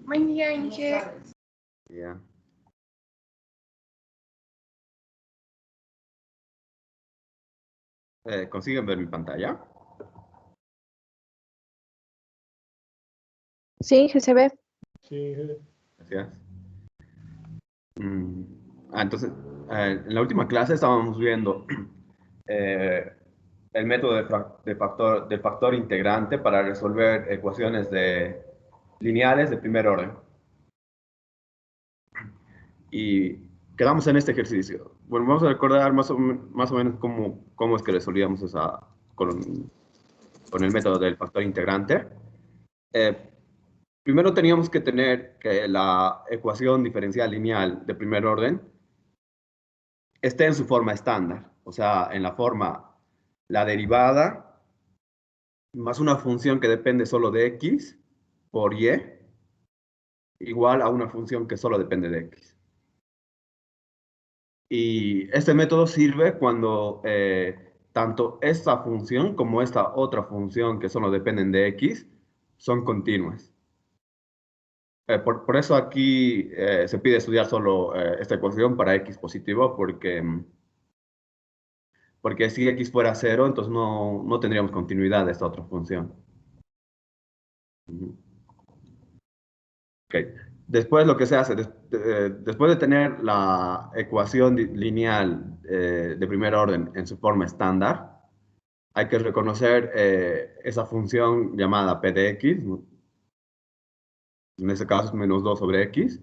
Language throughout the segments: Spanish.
Buen día, Inge. Ya. ¿Consiguen ver mi pantalla? Sí, que se ve. Sí, Gracias. Entonces, en la última clase estábamos viendo eh, el método del factor integrante para resolver ecuaciones lineales de primer orden. Y quedamos en este ejercicio. Bueno, vamos a recordar más o menos cómo es que resolvíamos con el método del factor integrante. Primero teníamos que tener que la ecuación diferencial lineal de primer orden esté en su forma estándar, o sea, en la forma la derivada más una función que depende solo de x por y igual a una función que solo depende de x. Y este método sirve cuando tanto esta función como esta otra función que solo dependen de x son continuas. Por eso aquí se pide estudiar solo esta ecuación para x positivo, porque si x fuera 0, entonces no tendríamos continuidad de esta otra función. Okay. Después lo que se hace, después de tener la ecuación lineal de primer orden en su forma estándar, hay que reconocer esa función llamada p de x, ¿no? En este caso es menos 2 sobre x.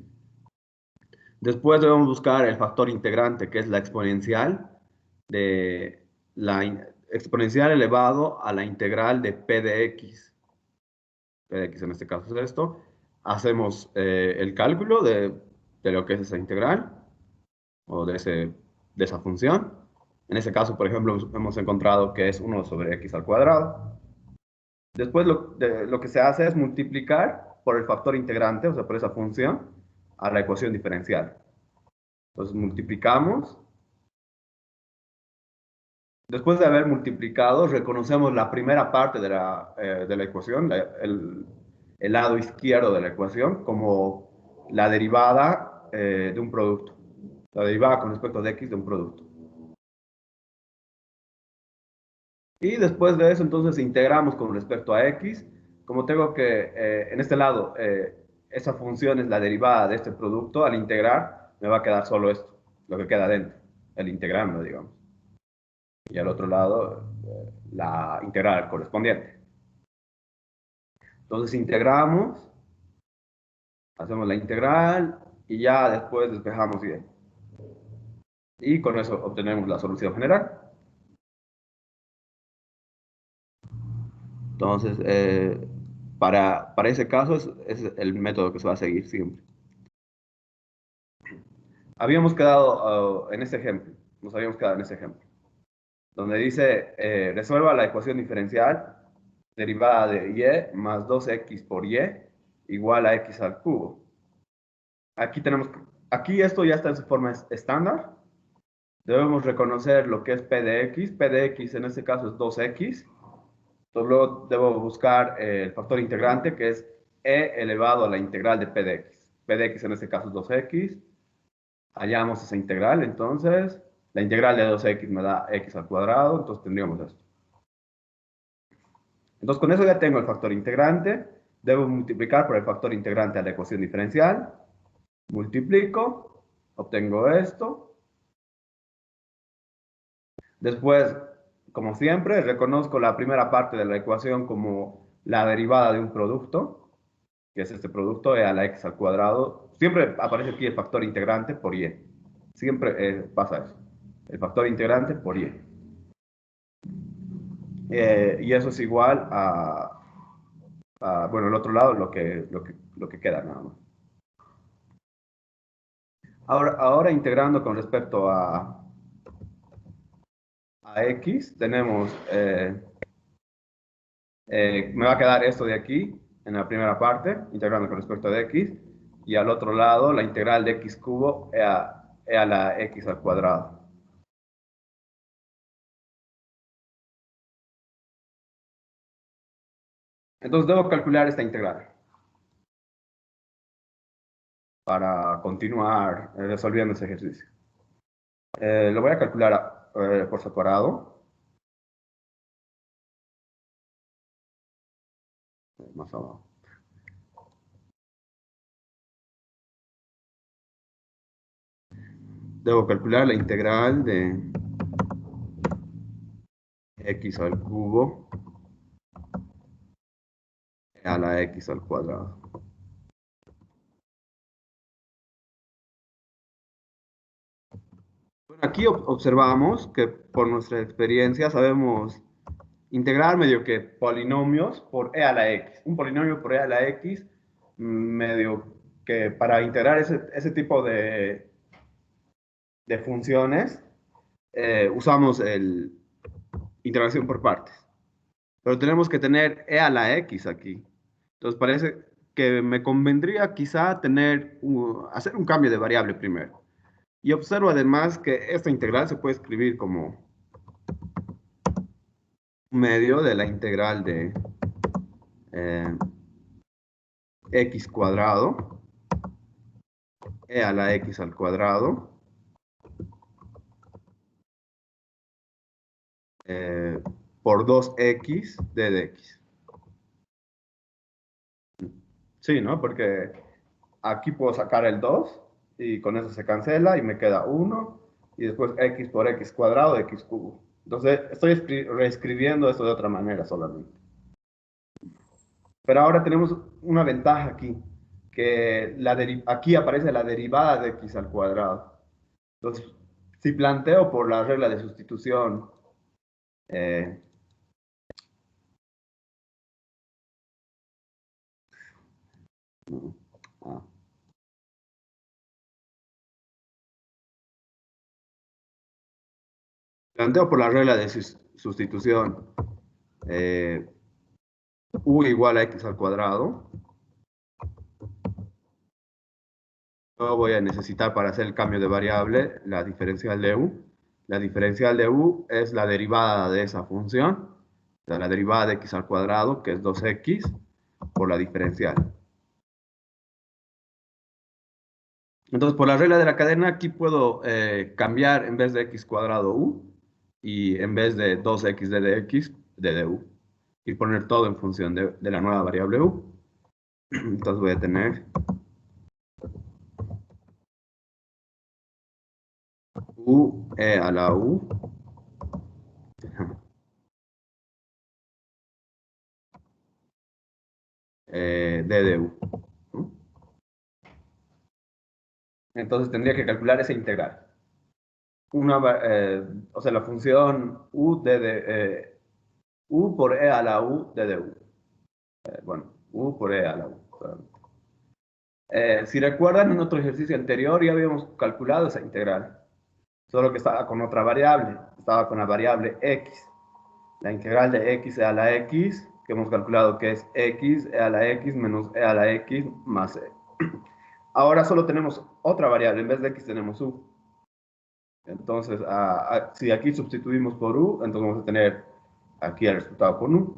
Después debemos buscar el factor integrante, que es la exponencial exponencial elevado a la integral de p de x. P de x en este caso es esto. Hacemos el cálculo de lo que es esa integral o de esa función. En ese caso, por ejemplo, hemos encontrado que es 1 sobre x al cuadrado. Después lo que se hace es multiplicar por el factor integrante, o sea, por esa función, a la ecuación diferencial. Entonces multiplicamos. Después de haber multiplicado, reconocemos la primera parte de la ecuación, el lado izquierdo de la ecuación, como la derivada de un producto. La derivada con respecto de x de un producto. Y después de eso, entonces, integramos con respecto a x. Como tengo que, en este lado, esa función es la derivada de este producto, al integrar, me va a quedar solo esto, lo que queda dentro, el integrando, digamos. Y al otro lado, la integral correspondiente. Entonces, integramos, hacemos la integral, y ya después despejamos y con eso obtenemos la solución general. Entonces, para ese caso es el método que se va a seguir siempre. Habíamos quedado en ese ejemplo, nos habíamos quedado en ese ejemplo, donde dice, resuelva la ecuación diferencial derivada de y más 2x por y igual a x al cubo. Aquí esto ya está en su forma estándar. Debemos reconocer lo que es p de x. P de x en este caso es 2x. Entonces luego debo buscar el factor integrante, que es e elevado a la integral de p de x. P de x en este caso es 2x. Hallamos esa integral, entonces la integral de 2x me da x al cuadrado, entonces tendríamos esto. Entonces con eso ya tengo el factor integrante. Debo multiplicar por el factor integrante a la ecuación diferencial. Multiplico, obtengo esto. Después, como siempre, reconozco la primera parte de la ecuación como la derivada de un producto, que es este producto, e a la x al cuadrado. Siempre aparece aquí el factor integrante por y. Siempre pasa eso. El factor integrante por y. Y eso es igual bueno, el otro lado, lo que queda nada más. Ahora integrando con respecto a x, tenemos, me va a quedar esto de aquí, en la primera parte, integrando con respecto a x, y al otro lado, la integral de x cubo es a la x al cuadrado. Entonces debo calcular esta integral. para continuar resolviendo ese ejercicio. Lo voy a calcular por separado. Más abajo. Debo calcular la integral de x al cubo a la x al cuadrado. Bueno, aquí observamos que por nuestra experiencia sabemos integrar medio que polinomios por e a la x. Un polinomio por e a la x, medio que para integrar ese tipo de funciones, usamos el integración por partes. Pero tenemos que tener e a la x aquí. Entonces parece que me convendría quizá hacer un cambio de variable primero. Y observo además que esta integral se puede escribir como medio de la integral de eh, x cuadrado, e a la x al cuadrado, eh, por 2x d de x. Sí, ¿no? Porque aquí puedo sacar el 2 y con eso se cancela y me queda 1 y después x por x cuadrado de x cubo. Entonces estoy reescribiendo esto de otra manera solamente. Pero ahora tenemos una ventaja aquí, que aquí aparece la derivada de x al cuadrado. Entonces, si planteo por la regla de sustitución, eh, ah, planteo por la regla de sustitución eh, u igual a x al cuadrado, yo voy a necesitar para hacer el cambio de variable la diferencial de u. La diferencial de u es la derivada de esa función, o sea, la derivada de x al cuadrado, que es 2x, por la diferencial. Entonces, por la regla de la cadena, aquí puedo cambiar en vez de x cuadrado u y en vez de 2x de x, de du. Y poner todo en función de la nueva variable u. Entonces voy a tener u e a la u d de u, ¿no? Entonces tendría que calcular esa integral. O sea, la función u por e a la u de du. Bueno, u por e a la u. Si recuerdan, en otro ejercicio anterior ya habíamos calculado esa integral, solo que estaba con otra variable, estaba con la variable x. La integral de x e a la x, que hemos calculado que es x e a la x menos e a la x más e. Ahora solo tenemos otra variable, en vez de x tenemos u. Entonces, si aquí sustituimos por u, entonces vamos a tener aquí el resultado con u.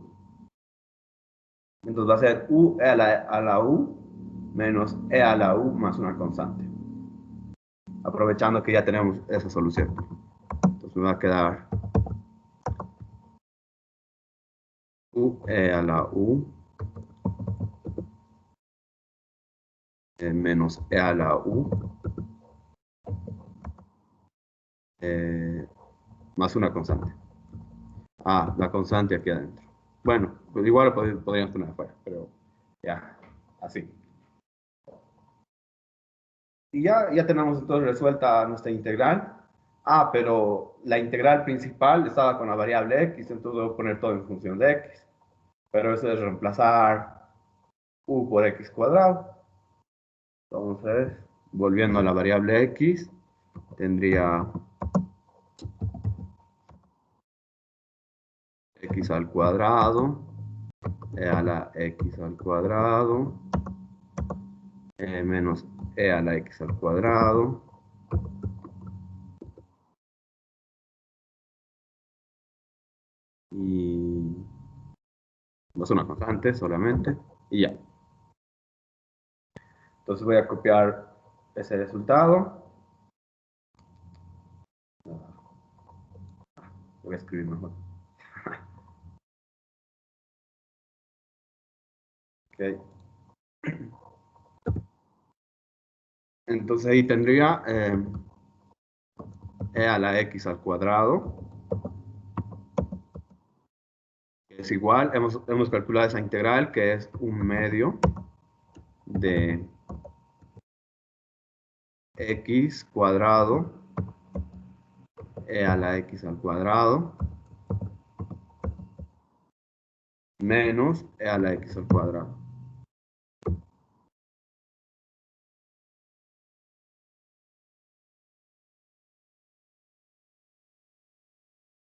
Entonces va a ser u e a la u menos e a la u más una constante. Aprovechando que ya tenemos esa solución. Entonces me va a quedar u e a la u menos e a la u más una constante. La constante aquí adentro. Bueno, pues igual podríamos poner afuera, pero ya, así. Y ya tenemos entonces resuelta nuestra integral. Pero la integral principal estaba con la variable x, entonces debo poner todo en función de x. Pero eso es reemplazar u por x cuadrado. Entonces, volviendo a la variable x, tendría x al cuadrado, e a la x al cuadrado, menos e a la x al cuadrado, y no es una constante solamente, y ya. Entonces voy a copiar ese resultado. Voy a escribir mejor. Okay. Entonces ahí tendría e a la x al cuadrado, que es igual, hemos calculado esa integral, que es 1/2 de x cuadrado e a la x al cuadrado menos e a la x al cuadrado.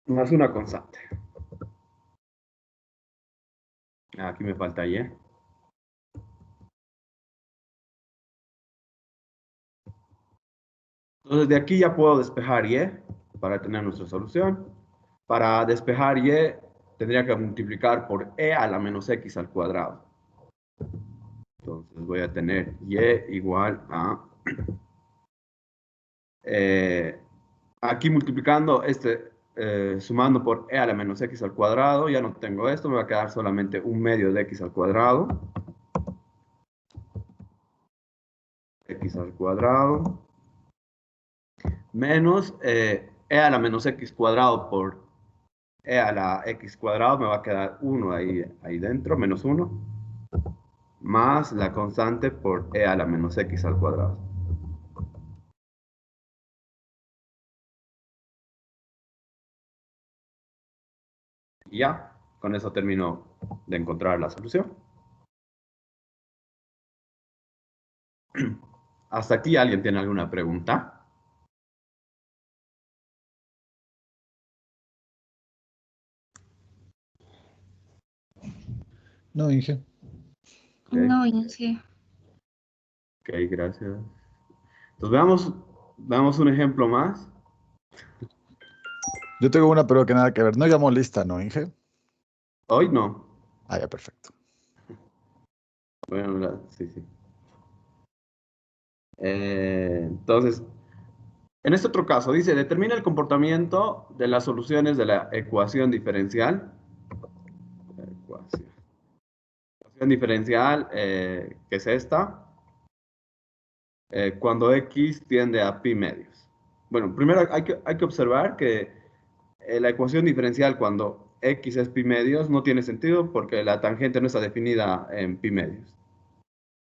Más una constante. Aquí me falta y. Entonces de aquí ya puedo despejar y para tener nuestra solución. Para despejar y tendría que multiplicar por e a la menos x al cuadrado. Entonces voy a tener y igual a... aquí multiplicando sumando por e a la menos x al cuadrado, ya no tengo esto, me va a quedar solamente 1/2 de x al cuadrado. X al cuadrado menos e a la menos x cuadrado por e a la x cuadrado, me va a quedar 1 ahí dentro, menos 1, más la constante por e a la menos x al cuadrado. Y ya, con eso termino de encontrar la solución. ¿Hasta aquí alguien tiene alguna pregunta? No, Inge. Ok, No, Inge. ok, gracias. Entonces veamos un ejemplo más. Yo tengo una, pero que nada que ver. No llamo lista, ¿no, Inge? Hoy no. Ah, ya, perfecto. Bueno, sí, sí. Entonces, en este otro caso, dice, determina el comportamiento de las soluciones de la ecuación diferencial. Ecuación diferencial, que es esta, cuando x tiende a pi medios. Bueno, primero hay que observar que la ecuación diferencial cuando x es pi medios no tiene sentido porque la tangente no está definida en pi medios.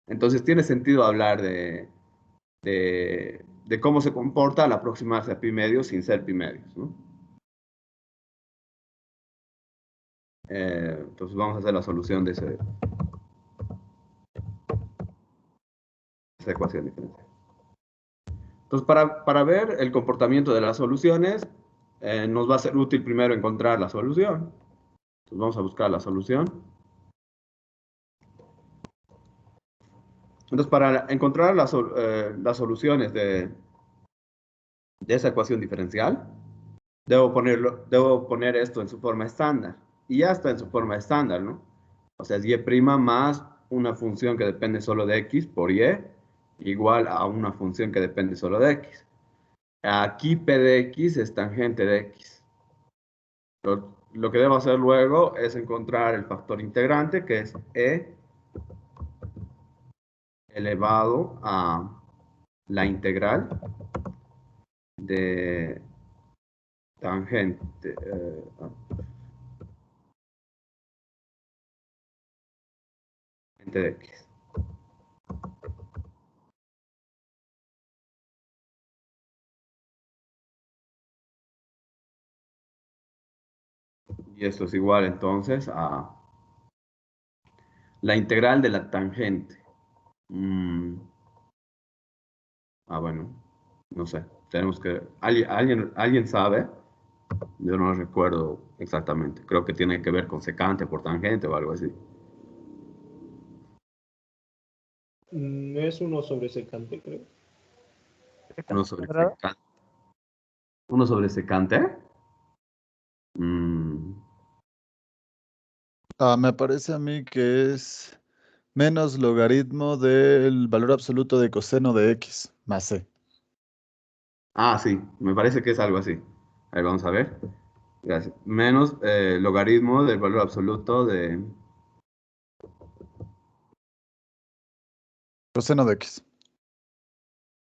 Entonces tiene sentido hablar de cómo se comporta al aproximarse a pi medios sin ser pi medios, ¿no? Entonces vamos a hacer la solución de esa ecuación diferencial. Entonces, para ver el comportamiento de las soluciones, nos va a ser útil primero encontrar la solución. Entonces vamos a buscar la solución. Entonces, para encontrar las soluciones de esa ecuación diferencial, debo poner esto en su forma estándar. Y ya está en su forma estándar, ¿no? O sea, es y' más una función que depende solo de x por y, igual a una función que depende solo de x. Aquí p de x es tangente de x. Lo que debo hacer luego es encontrar el factor integrante, que es e elevado a la integral de tangente de x. Y esto es igual entonces a la integral de la tangente. Bueno, no sé. Tenemos que... ¿Alguien sabe? Yo no recuerdo exactamente. Creo que tiene que ver con secante por tangente o algo así. Es 1/secante, creo. Uno sobre secante. ¿Uno sobre secante? Me parece a mí que es Menos logaritmo del valor absoluto de coseno de x más c. Ah, sí, me parece que es algo así. A ver, vamos a ver. Gracias. Menos logaritmo del valor absoluto de... Coseno de x.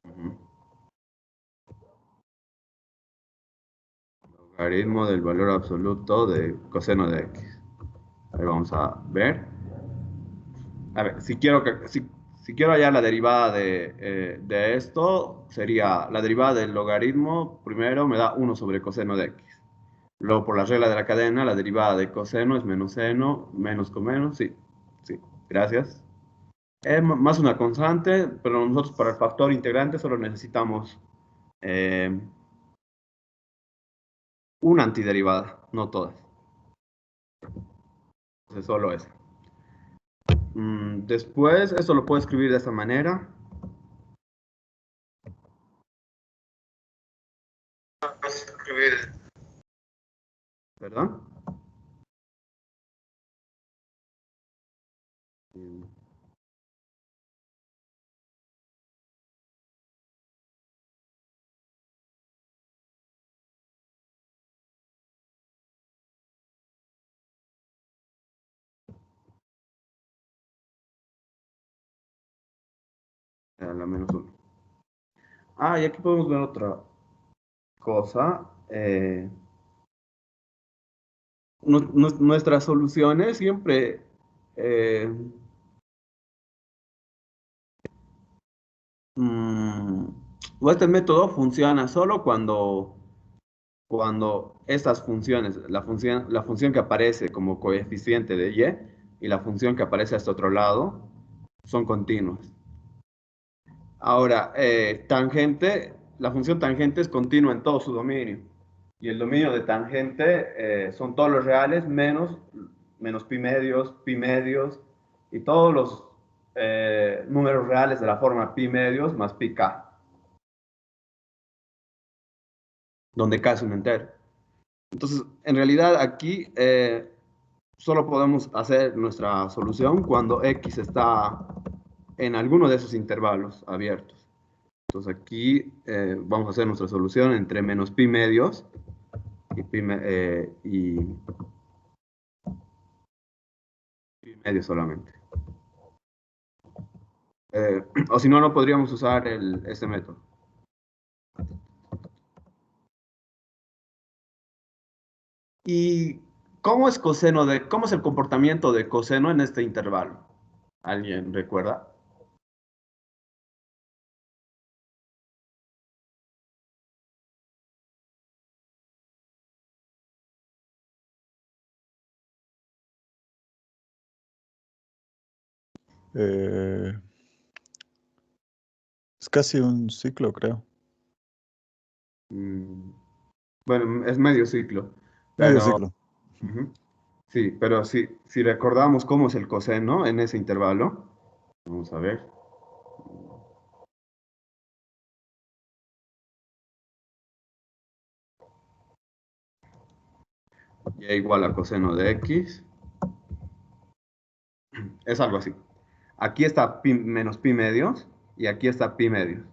Ujú. Logaritmo del valor absoluto de coseno de x. A ver, vamos a ver. A ver, si quiero hallar la derivada de esto, sería la derivada del logaritmo, primero me da 1 sobre coseno de x. Luego, por la regla de la cadena, la derivada de coseno es menos seno, menos con menos, sí, sí, gracias. Es más una constante, pero nosotros para el factor integrante solo necesitamos eh, una antiderivada, no todas. Entonces, solo esa. Después, esto lo puedo escribir de esta manera. Escribir. ¿Perdón? Mm, la menos uno. Ah, y aquí podemos ver otra cosa. Nuestras soluciones siempre eh, mm, o este método funciona solo cuando estas funciones, la función que aparece como coeficiente de y la función que aparece a este otro lado, son continuas. Ahora, tangente, la función tangente es continua en todo su dominio. Y el dominio de tangente son todos los reales menos pi medios y todos los números reales de la forma pi medios más pi k, donde k es un entero. Entonces, en realidad aquí solo podemos hacer nuestra solución cuando x está en alguno de esos intervalos abiertos. Entonces aquí vamos a hacer nuestra solución entre menos pi medios y pi medios solamente. O si no, no podríamos usar este método. ¿Y cómo es el comportamiento de coseno en este intervalo? ¿Alguien recuerda? Eh, es casi un ciclo, creo. Mm, bueno, es medio ciclo, Medio pero ciclo. ujú, sí, pero si recordamos cómo es el coseno en ese intervalo, vamos a ver. Y igual a coseno de x, es algo así. Aquí está pi menos pi medios y aquí está pi medios.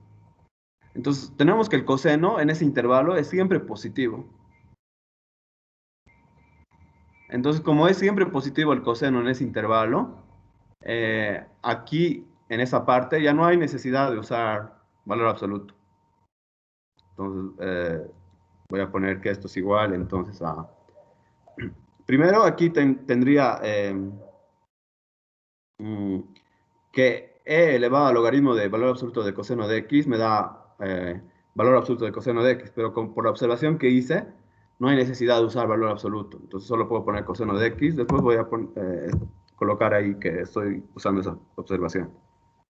Entonces, tenemos que el coseno en ese intervalo es siempre positivo. Entonces, como es siempre positivo el coseno en ese intervalo, aquí en esa parte ya no hay necesidad de usar valor absoluto. Entonces, voy a poner que esto es igual, entonces a... Primero, aquí tendría mm, que e elevado al logaritmo de valor absoluto de coseno de x me da valor absoluto de coseno de x, pero por la observación que hice, no hay necesidad de usar valor absoluto. Entonces solo puedo poner coseno de x, después voy a colocar ahí que estoy usando esa observación.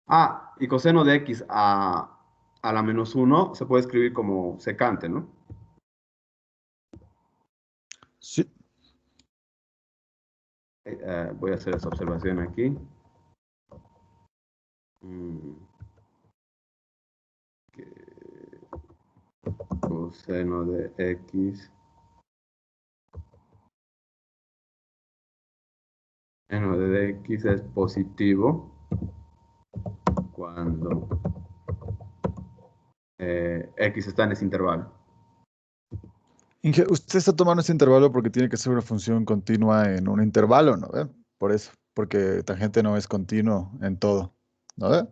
Ah, y coseno de x a la menos uno se puede escribir como secante, ¿no? Sí. Voy a hacer esa observación aquí. Mm, Coseno de x. Seno de x es positivo. cuando X está en ese intervalo. Inge, usted está tomando ese intervalo porque tiene que ser una función continua en un intervalo, ¿no ve? Por eso, porque tangente no es continuo en todo, ¿no ve?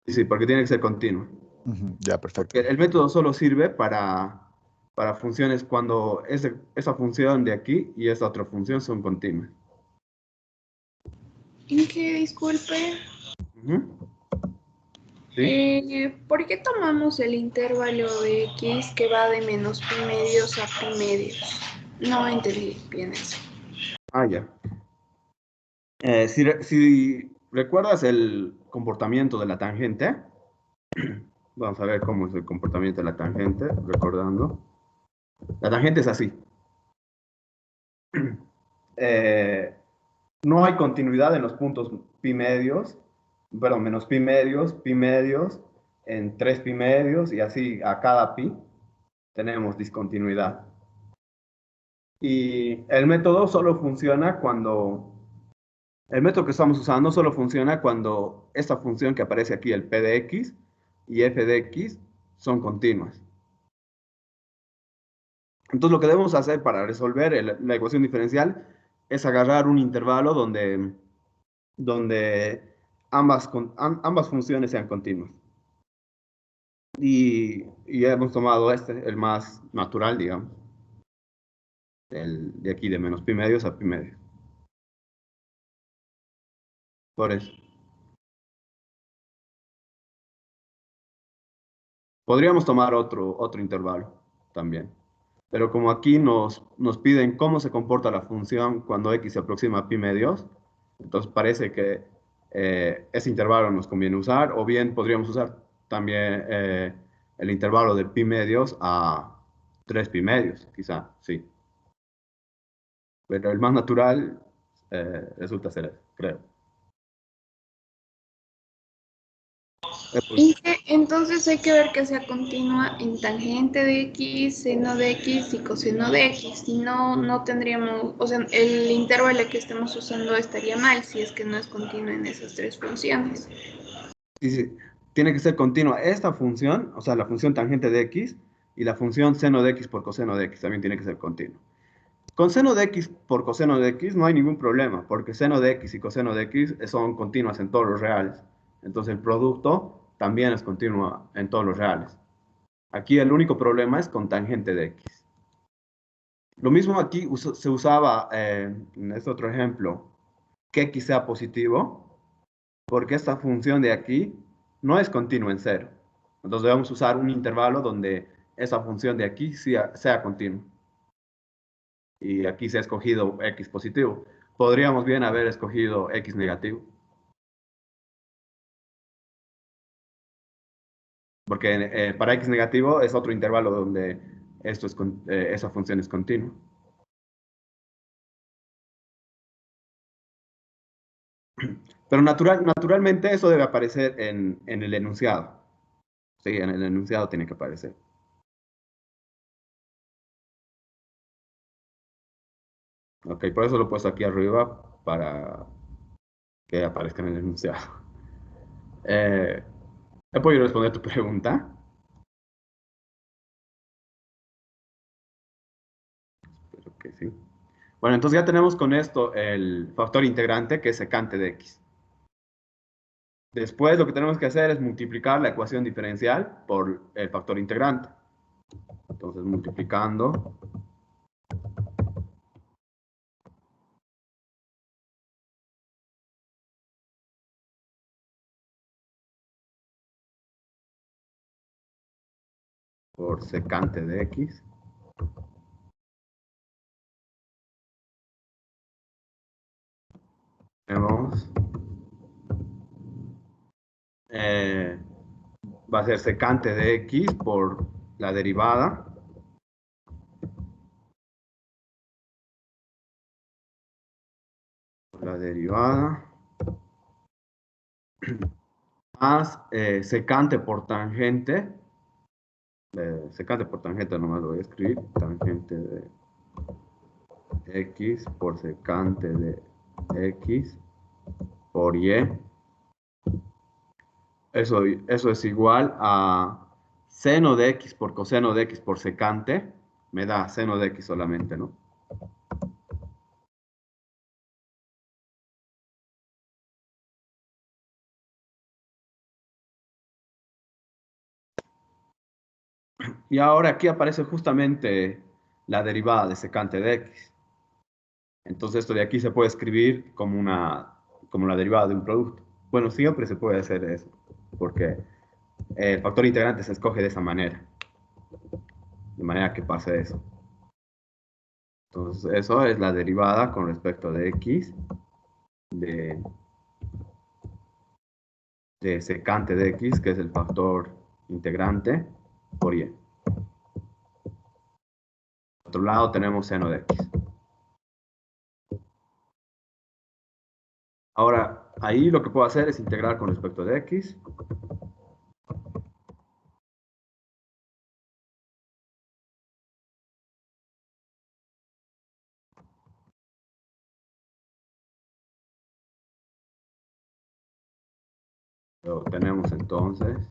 Sí, sí, porque tiene que ser continuo. Ujú, ya, Porque perfecto. el método solo sirve para funciones cuando esa función de aquí y esa otra función son continuas. ¿En qué disculpe? Ujú. ¿Sí? ¿Por qué tomamos el intervalo de x que va de menos pi medios a pi medios? No entendí bien eso. Ah, ya. Si recuerdas el comportamiento de la tangente, vamos a ver cómo es el comportamiento de la tangente, recordando. La tangente es así. Eh, no hay continuidad en los puntos pi medios, perdón, menos pi medios, en 3 pi medios y así a cada pi tenemos discontinuidad. Y el método solo funciona cuando, el método que estamos usando solo funciona cuando esta función que aparece aquí, el p de x y f de x, son continuas. Entonces lo que debemos hacer para resolver la ecuación diferencial es agarrar un intervalo donde ambas funciones sean continuas. Y hemos tomado el más natural, digamos, el de aquí de menos pi medios a pi medios. Por eso. Podríamos tomar otro intervalo también. Pero como aquí nos piden cómo se comporta la función cuando x se aproxima a pi medios, entonces parece que ese intervalo nos conviene usar, o bien podríamos usar también el intervalo de pi medios a 3 pi medios, quizá, sí. Pero el más natural resulta ser ese, creo. Pues, Entonces hay que ver que sea continua en tangente de x, seno de x y coseno de x. Si no, no tendríamos, o sea, el intervalo que estemos usando estaría mal si es que no es continua en esas tres funciones. sí, sí, tiene que ser continua esta función, o sea, la función tangente de x y la función seno de x por coseno de x también tiene que ser continua. Con seno de x por coseno de x no hay ningún problema, porque seno de x y coseno de x son continuas en todos los reales. Entonces el producto también es continuo en todos los reales. Aquí el único problema es con tangente de x. Lo mismo aquí se usaba en este otro ejemplo, que x sea positivo, porque esta función de aquí no es continua en cero. Entonces debemos usar un intervalo donde esa función de aquí sea continua. Y aquí se ha escogido x positivo. Podríamos bien haber escogido x negativo. Porque para x negativo es otro intervalo donde esa función es continua. Pero naturalmente eso debe aparecer en el enunciado. Sí, en el enunciado tiene que aparecer. Ok, por eso lo he puesto aquí arriba para que aparezca en el enunciado. Eh, ¿He podido responder tu pregunta? Espero que sí. Bueno, entonces ya tenemos con esto el factor integrante que es secante de x. Después lo que tenemos que hacer es multiplicar la ecuación diferencial por el factor integrante. Entonces multiplicando por secante de x. Tenemos, eh, va a ser secante de x por la derivada. La derivada más secante por tangente. Secante por tangente nomás lo voy a escribir. Tangente de x por secante de x por y Eso es igual a seno de x por coseno de x por secante, me da seno de x solamente, ¿no? Y ahora aquí aparece justamente la derivada de secante de x. Entonces esto de aquí se puede escribir como la derivada de un producto. Bueno, siempre se puede hacer eso, porque el factor integrante se escoge de manera que pase eso. Entonces eso es la derivada con respecto de x de, de secante de x, que es el factor integrante, por y. Por otro lado tenemos seno de x. Ahora, ahí lo que puedo hacer es integrar con respecto de x. Lo tenemos entonces.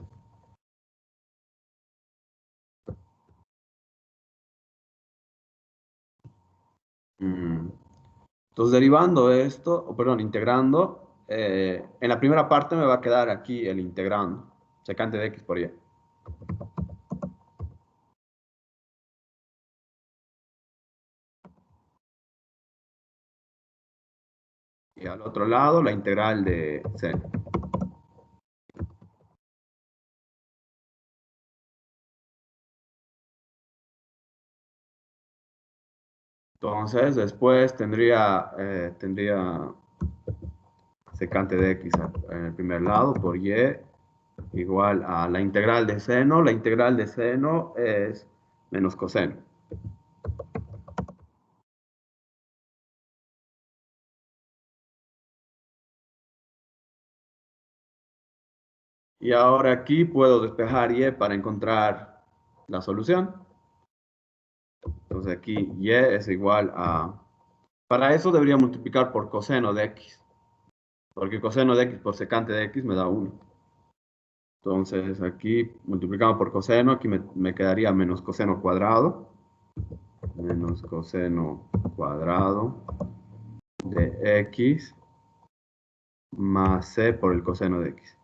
Entonces, derivando esto, o perdón, integrando, en la primera parte me va a quedar aquí el integrando, secante de x por y. Y al otro lado, la integral de seno. Entonces, después tendría secante de x en el primer lado por y igual a la integral de seno. La integral de seno es menos coseno. Y ahora aquí puedo despejar y para encontrar la solución. Entonces aquí y es igual a... Para eso debería multiplicar por coseno de x. Porque coseno de x por secante de x me da 1. Entonces aquí multiplicamos por coseno, aquí me quedaría menos coseno cuadrado. Menos coseno cuadrado de x más c por el coseno de x.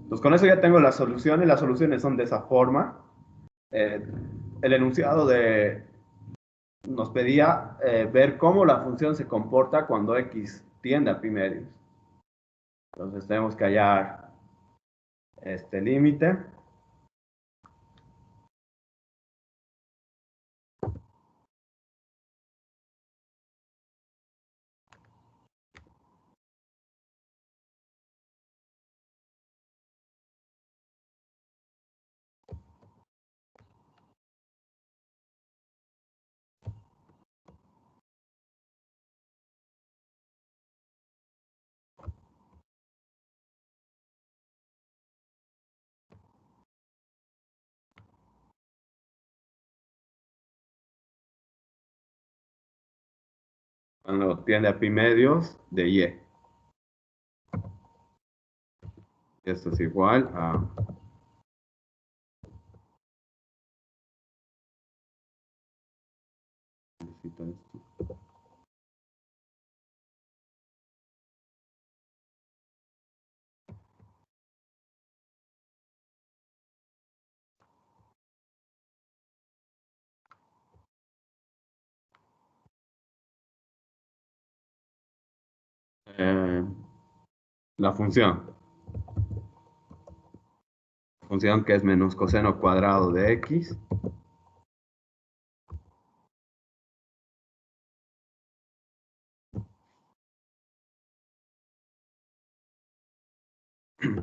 Entonces con eso ya tengo las soluciones. Las soluciones son de esa forma. El enunciado nos pedía ver cómo la función se comporta cuando x tiende a pi medios. Entonces tenemos que hallar este límite. Cuando tiende a pi medios de y. Esto es igual a... Necesito esto. La función que es menos coseno cuadrado de x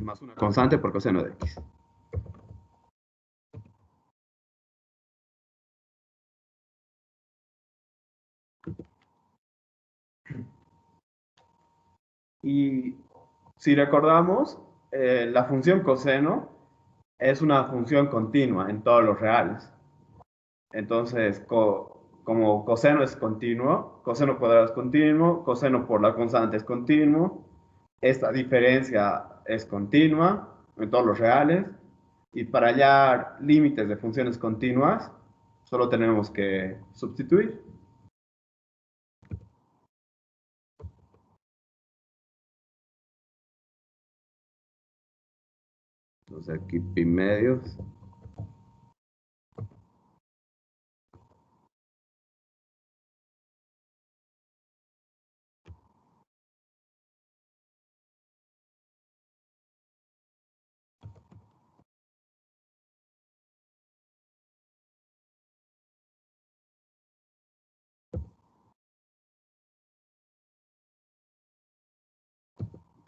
más una constante por coseno de x. Y si recordamos, la función coseno es una función continua en todos los reales. Entonces, como coseno es continuo, coseno cuadrado es continuo, coseno por la constante es continuo, esta diferencia es continua en todos los reales, y para hallar límites de funciones continuas, solo tenemos que sustituir. Entonces aquí pi medios.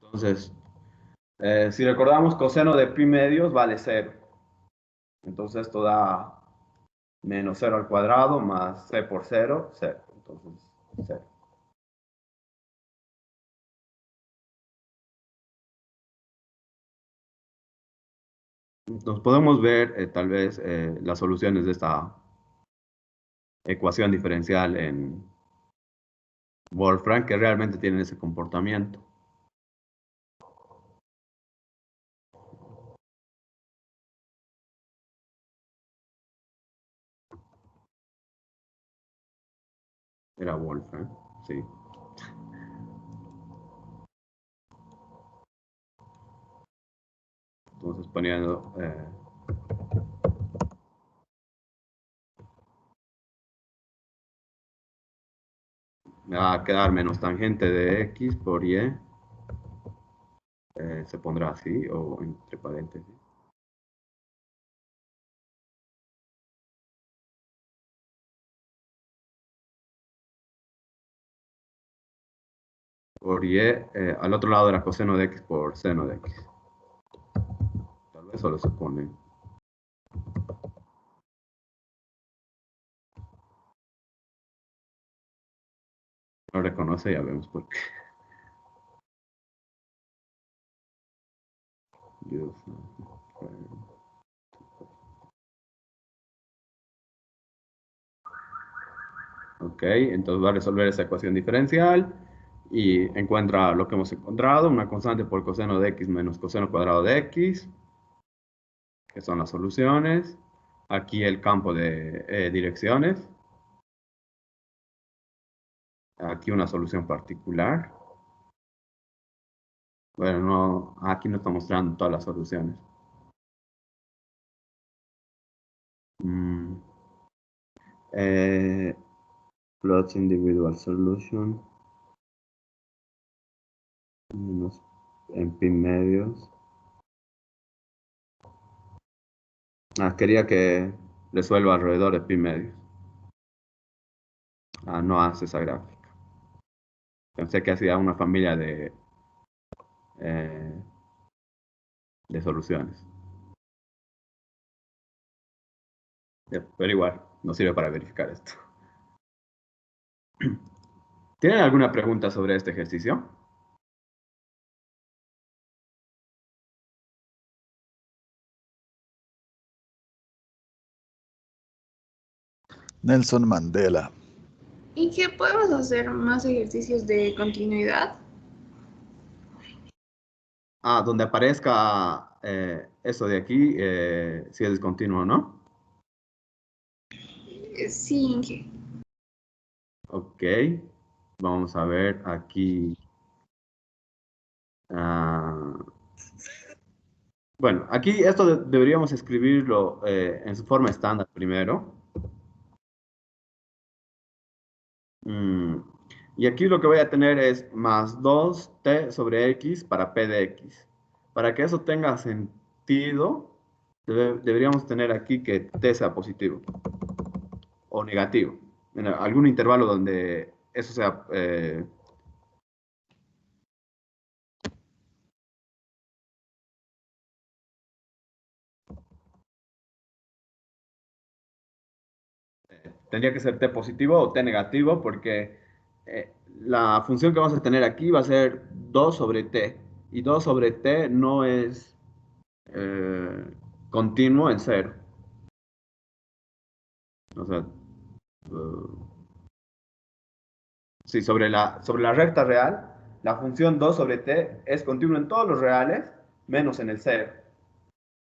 Entonces, si recordamos, coseno de pi medios vale 0. Entonces esto da menos 0 al cuadrado más c por 0, 0. Entonces, 0. Entonces podemos ver tal vez las soluciones de esta ecuación diferencial en Wolfram que realmente tienen ese comportamiento. Era Wolfram, sí. Entonces poniendo me va a quedar menos tangente de x por y. Se pondrá así o entre paréntesis. Por y, al otro lado era coseno de x por seno de x. Tal vez solo se pone. No reconoce, ya vemos por qué. Dios. Ok, entonces va a resolver esa ecuación diferencial y encuentra lo que hemos encontrado, una constante por coseno de x menos coseno cuadrado de x, que son las soluciones. Aquí el campo de direcciones. Aquí una solución particular. Bueno, no, aquí no está mostrando todas las soluciones. Plots individual solution. Menos en pi medios. Quería que resuelva alrededor de pi medios. No hace esa gráfica. Pensé que hacía una familia eh, de soluciones. Pero igual, no sirve para verificar esto. ¿Tienen alguna pregunta sobre este ejercicio? Nelson Mandela. ¿Y qué podemos hacer más ejercicios de continuidad? Donde aparezca eso de aquí, si es discontinuo o no. Sí, Inge. Ok, vamos a ver aquí. Bueno, aquí esto deberíamos escribirlo en su forma estándar primero. Y aquí lo que voy a tener es más 2t sobre x para p de x. Para que eso tenga sentido, deberíamos tener aquí que t sea positivo o negativo. En algún intervalo donde eso sea... tendría que ser t positivo o t negativo porque la función que vamos a tener aquí va a ser 2 sobre t. Y 2 sobre t no es continuo en cero. O sea, sí, sobre la recta real, la función 2 sobre t es continua en todos los reales, menos en el cero.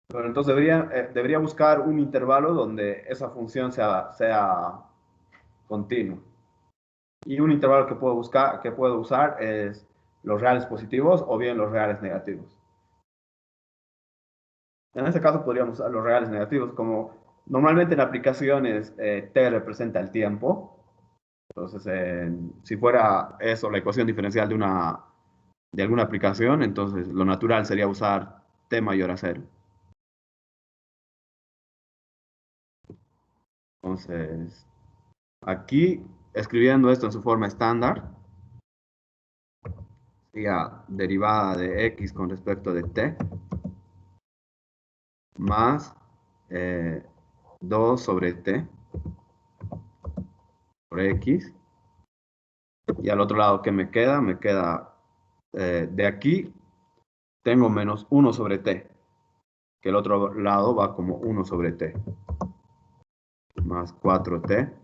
Pero entonces debería buscar un intervalo donde esa función sea continua. Y un intervalo que puedo usar es los reales positivos o bien los reales negativos. En este caso podríamos usar los reales negativos, como normalmente en aplicaciones t representa el tiempo. Entonces, si fuera eso la ecuación diferencial de alguna aplicación, entonces lo natural sería usar t mayor a 0. Entonces, aquí, escribiendo esto en su forma estándar, sería derivada de x con respecto de t, más 2 sobre t por x. Y al otro lado, ¿qué me queda? Me queda, de aquí, tengo menos 1 sobre t, que el otro lado va como 1 sobre t, más 4t,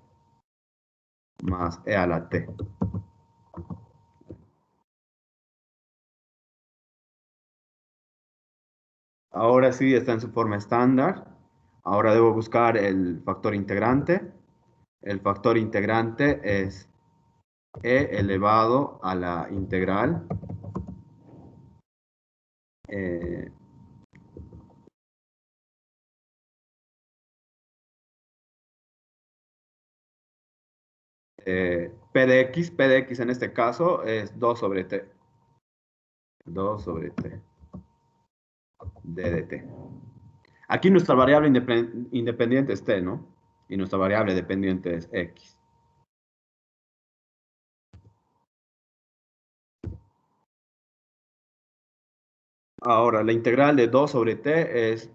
más e a la t. Ahora sí está en su forma estándar. Ahora debo buscar el factor integrante. El factor integrante es e elevado a la integral p de x en este caso es 2 sobre t. 2 sobre t d de t. Aquí nuestra variable independiente es t, ¿no? Y nuestra variable dependiente es x. Ahora, la integral de 2 sobre t es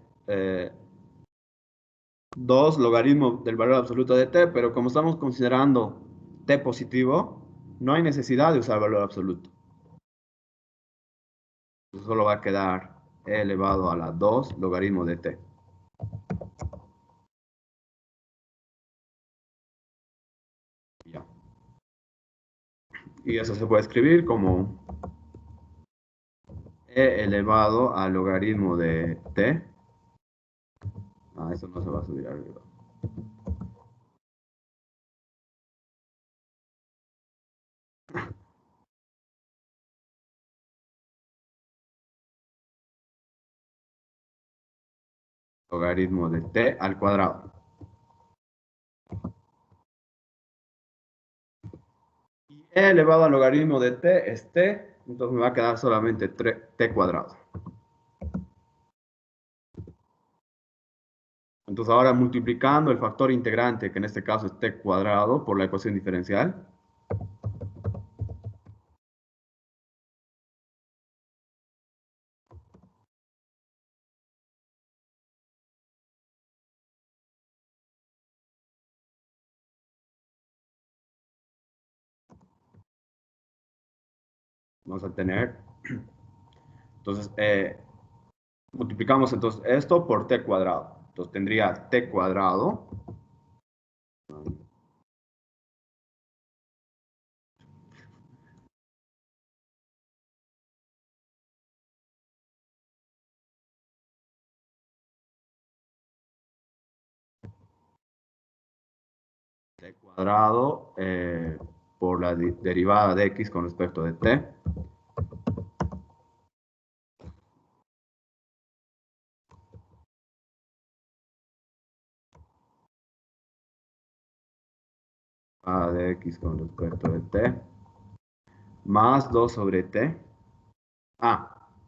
2 logaritmo del valor absoluto de t, pero como estamos considerando t positivo, no hay necesidad de usar el valor absoluto. Solo va a quedar e elevado a la 2 logaritmo de t. Ya. Y eso se puede escribir como e elevado al logaritmo de t. Ah, eso no se va a subir arriba. Logaritmo de t al cuadrado. Y e elevado al logaritmo de t es t, entonces me va a quedar solamente t cuadrado. Entonces ahora multiplicando el factor integrante, que en este caso es t cuadrado, por la ecuación diferencial, vamos a tener, entonces, multiplicamos entonces esto por t cuadrado. Entonces tendría t cuadrado por la derivada de x con respecto de t. De x con respecto de t. Más 2 sobre t.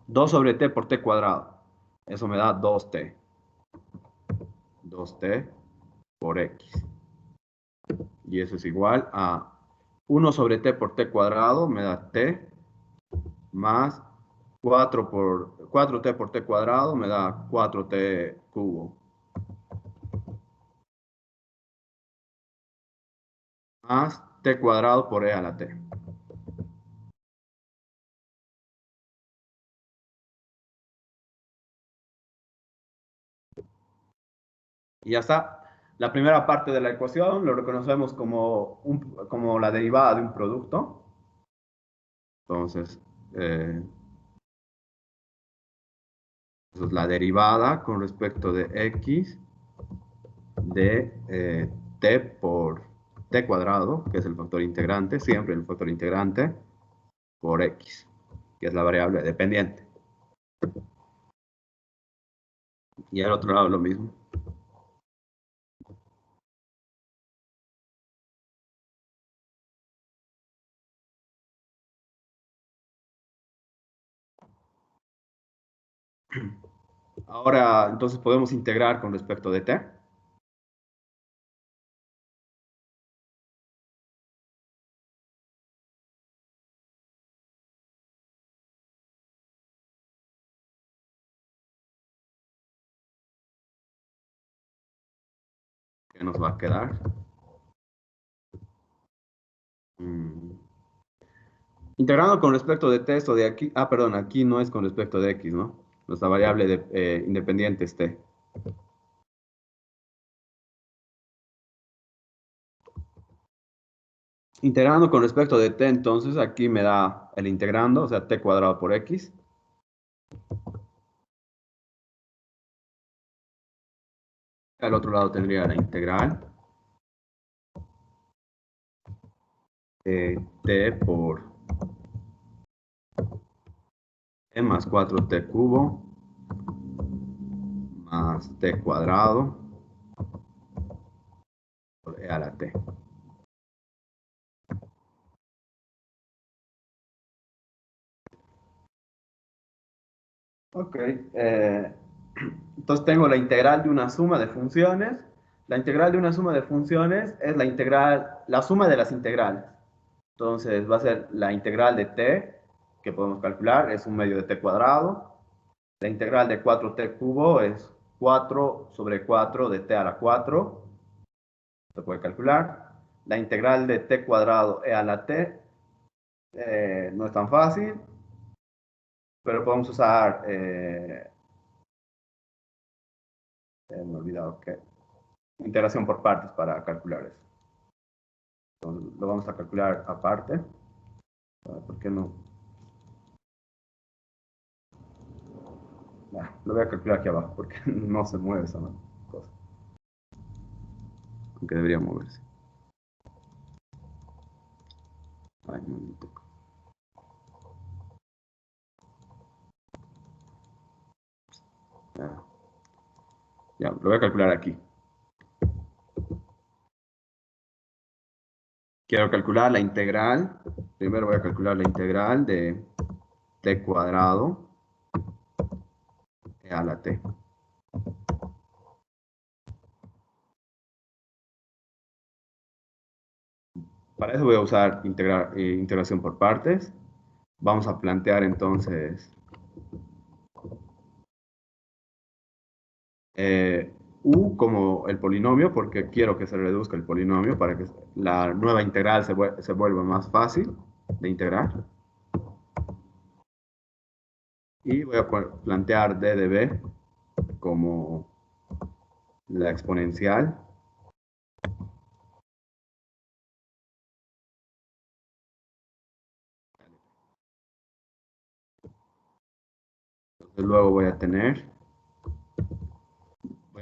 2 sobre t por t cuadrado. Eso me da 2t. 2t por x. Y eso es igual a 1 sobre t por t cuadrado me da t más 4t por t cuadrado me da 4t cubo. Más t cuadrado por e a la t. Y ya está. La primera parte de la ecuación lo reconocemos como la derivada de un producto. Entonces, eso es la derivada con respecto de x de t por t cuadrado, que es el factor integrante, siempre el factor integrante, por x, que es la variable dependiente. Y al otro lado lo mismo. Ahora, entonces podemos integrar con respecto de t. ¿Qué nos va a quedar? Integrando con respecto de t, esto de aquí, perdón, aquí no es con respecto de x, ¿no? Nuestra variable independiente es t. Integrando con respecto de t, entonces aquí me da el integrando, o sea, t cuadrado por x. Al otro lado tendría la integral t por e más 4t cubo más t cuadrado por e a la t. Ok. Entonces tengo la integral de una suma de funciones. La integral de una suma de funciones es la integral, la suma de las integrales. Entonces va a ser la integral de t, que podemos calcular, es un medio de t cuadrado. La integral de 4t cubo es 4 sobre 4 de t a la 4. Se puede calcular. La integral de t cuadrado e a la t no es tan fácil, pero podemos usar, me he olvidado que, integración por partes para calcular eso. Entonces, lo vamos a calcular aparte. ¿Por qué no? Lo voy a calcular aquí abajo porque no se mueve esa cosa. Aunque debería moverse. Ay, no me toca. Ya, lo voy a calcular aquí. Quiero calcular la integral. Primero voy a calcular la integral de t cuadrado a la t. Para eso voy a usar integración por partes. Vamos a plantear entonces u como el polinomio, porque quiero que se reduzca el polinomio para que la nueva integral se vuelva más fácil de integrar. Y voy a plantear d de b como la exponencial. Entonces luego voy a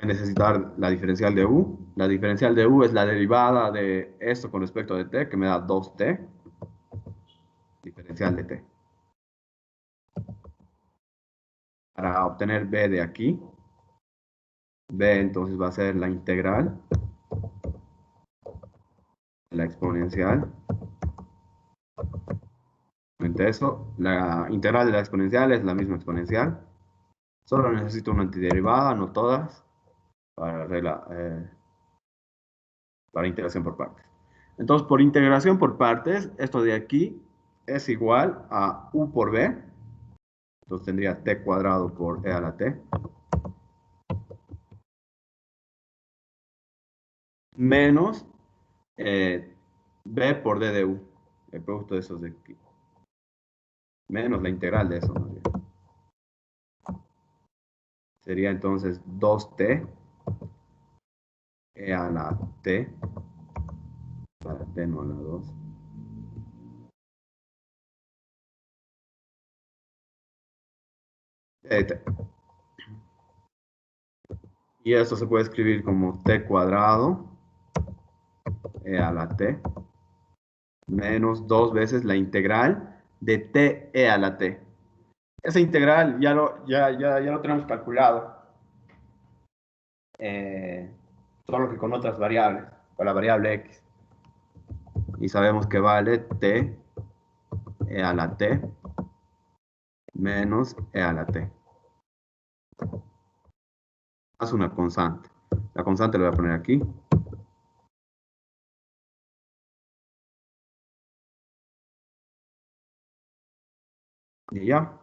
necesitar la diferencial de u. La diferencial de u es la derivada de esto con respecto de t, que me da 2t. Diferencial de t. Para obtener b de aquí, b entonces va a ser la integral de la exponencial. Eso, la integral de la exponencial es la misma exponencial. Solo necesito una antiderivada, no todas, para integración por partes. Entonces, por integración por partes, esto de aquí es igual a u por b. Entonces tendría t cuadrado por e a la t. Menos b por d de u. El producto de esos de aquí. Menos la integral de eso. Sería entonces 2t e a la t, la t no la 2. Y esto se puede escribir como t cuadrado e a la t menos 2 veces la integral de t e a la t. Esa integral ya lo tenemos calculado, solo que con otras variables, con la variable x. Y sabemos que vale t e a la t menos e a la t. Más una constante. La constante la voy a poner aquí. Y ya.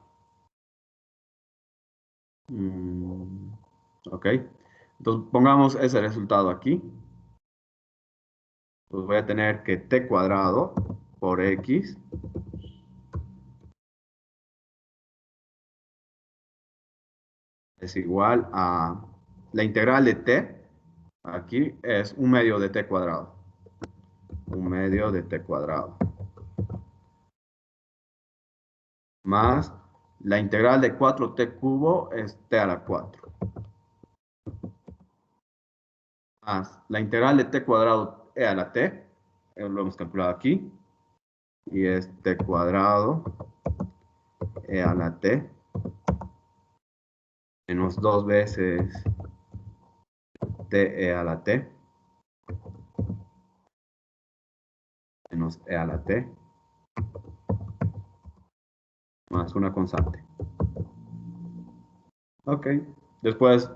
Ok. Entonces pongamos ese resultado aquí. Pues voy a tener que t cuadrado por x es igual a la integral de t. Aquí es 1/2 de t cuadrado. 1/2 de t cuadrado. Más la integral de 4t cubo es t a la 4. Más la integral de t cuadrado e a la t. Lo hemos calculado aquí. Y es t cuadrado e a la t menos 2 veces t e a la t menos e a la t más una constante. Ok. Después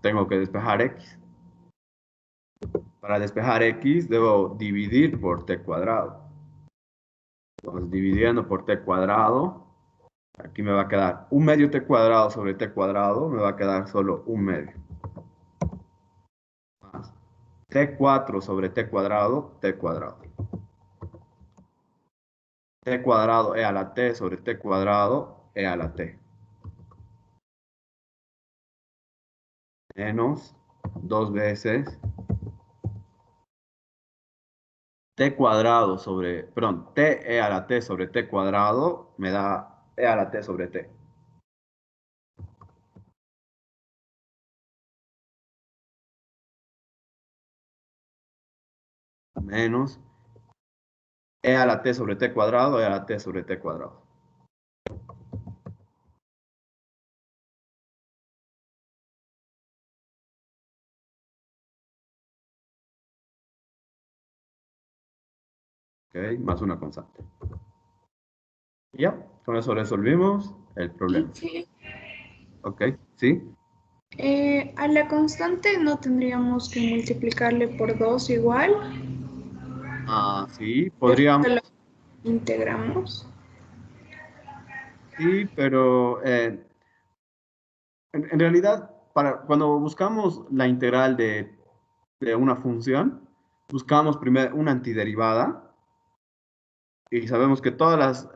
tengo que despejar x. Para despejar x debo dividir por t cuadrado. Entonces, dividiendo por t cuadrado, aquí me va a quedar 1/2 t cuadrado sobre t cuadrado, me va a quedar solo 1/2. Más t4 sobre t cuadrado, t cuadrado. T cuadrado e a la t sobre t cuadrado e a la t. Menos 2 veces t cuadrado sobre, perdón, t e a la t sobre t cuadrado me da e a la t sobre t. Menos e a la t sobre t cuadrado, e a la t sobre t cuadrado. Ok, más una constante. Y ya, con eso resolvimos el problema. Inge, Ok, ¿sí? a la constante no tendríamos que multiplicarle por 2 igual. Ah, sí, Esto lo podríamos, integramos. sí, pero en realidad, cuando buscamos la integral de una función, buscamos primero una antiderivada y sabemos que todas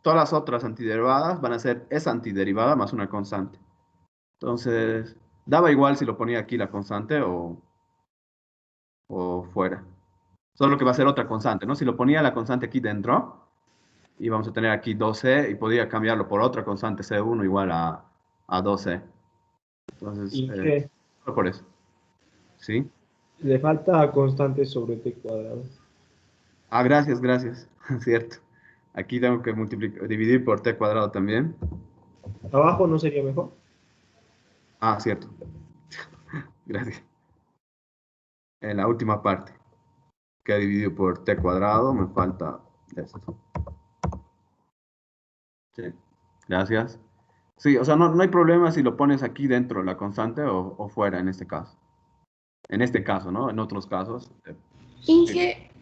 las otras antiderivadas van a ser esa antiderivada más una constante. Entonces, daba igual si lo ponía aquí la constante o fuera. Solo que va a ser otra constante, ¿no? Si lo ponía la constante aquí dentro, íbamos a tener aquí 2c y podía cambiarlo por otra constante c1 igual a 2c. Entonces, ¿Y qué? solo por eso. ¿Sí? Le falta constante sobre t cuadrado. Ah, gracias, gracias. Cierto. Aquí tengo que dividir por t cuadrado también. ¿Abajo no sería mejor? Ah, cierto. Gracias. En la última parte, que he dividido por t cuadrado, me falta esto. Sí. Gracias. Sí, o sea, no hay problema si lo pones aquí dentro la constante o fuera en este caso. En este caso, ¿no? En otros casos. Sí. Inge,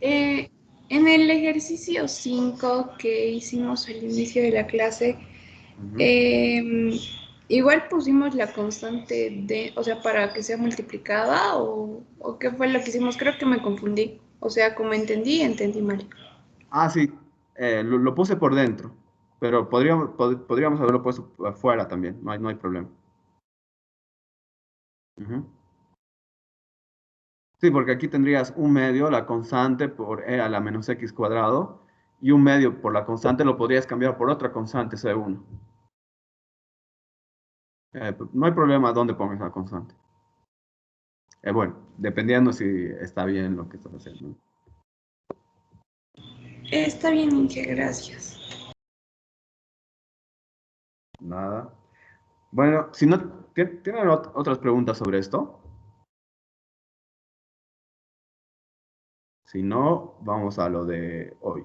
en el ejercicio 5 que hicimos al inicio de la clase, Ujú. eh, igual pusimos la constante de, o sea, para que sea multiplicada o qué fue lo que hicimos. Creo que me confundí. O sea, como entendí mal. Ah, sí. Lo puse por dentro, pero podríamos haberlo puesto afuera también. No hay problema. Ujú. Sí, porque aquí tendrías un medio, la constante, por e a la menos x cuadrado, y un medio por la constante lo podrías cambiar por otra constante C1. No hay problema dónde pongas la constante. Bueno, dependiendo si está bien lo que estás haciendo. Está bien, Inge, gracias. Nada. Bueno, si no, ¿tienen otras preguntas sobre esto? Si no, vamos a lo de hoy.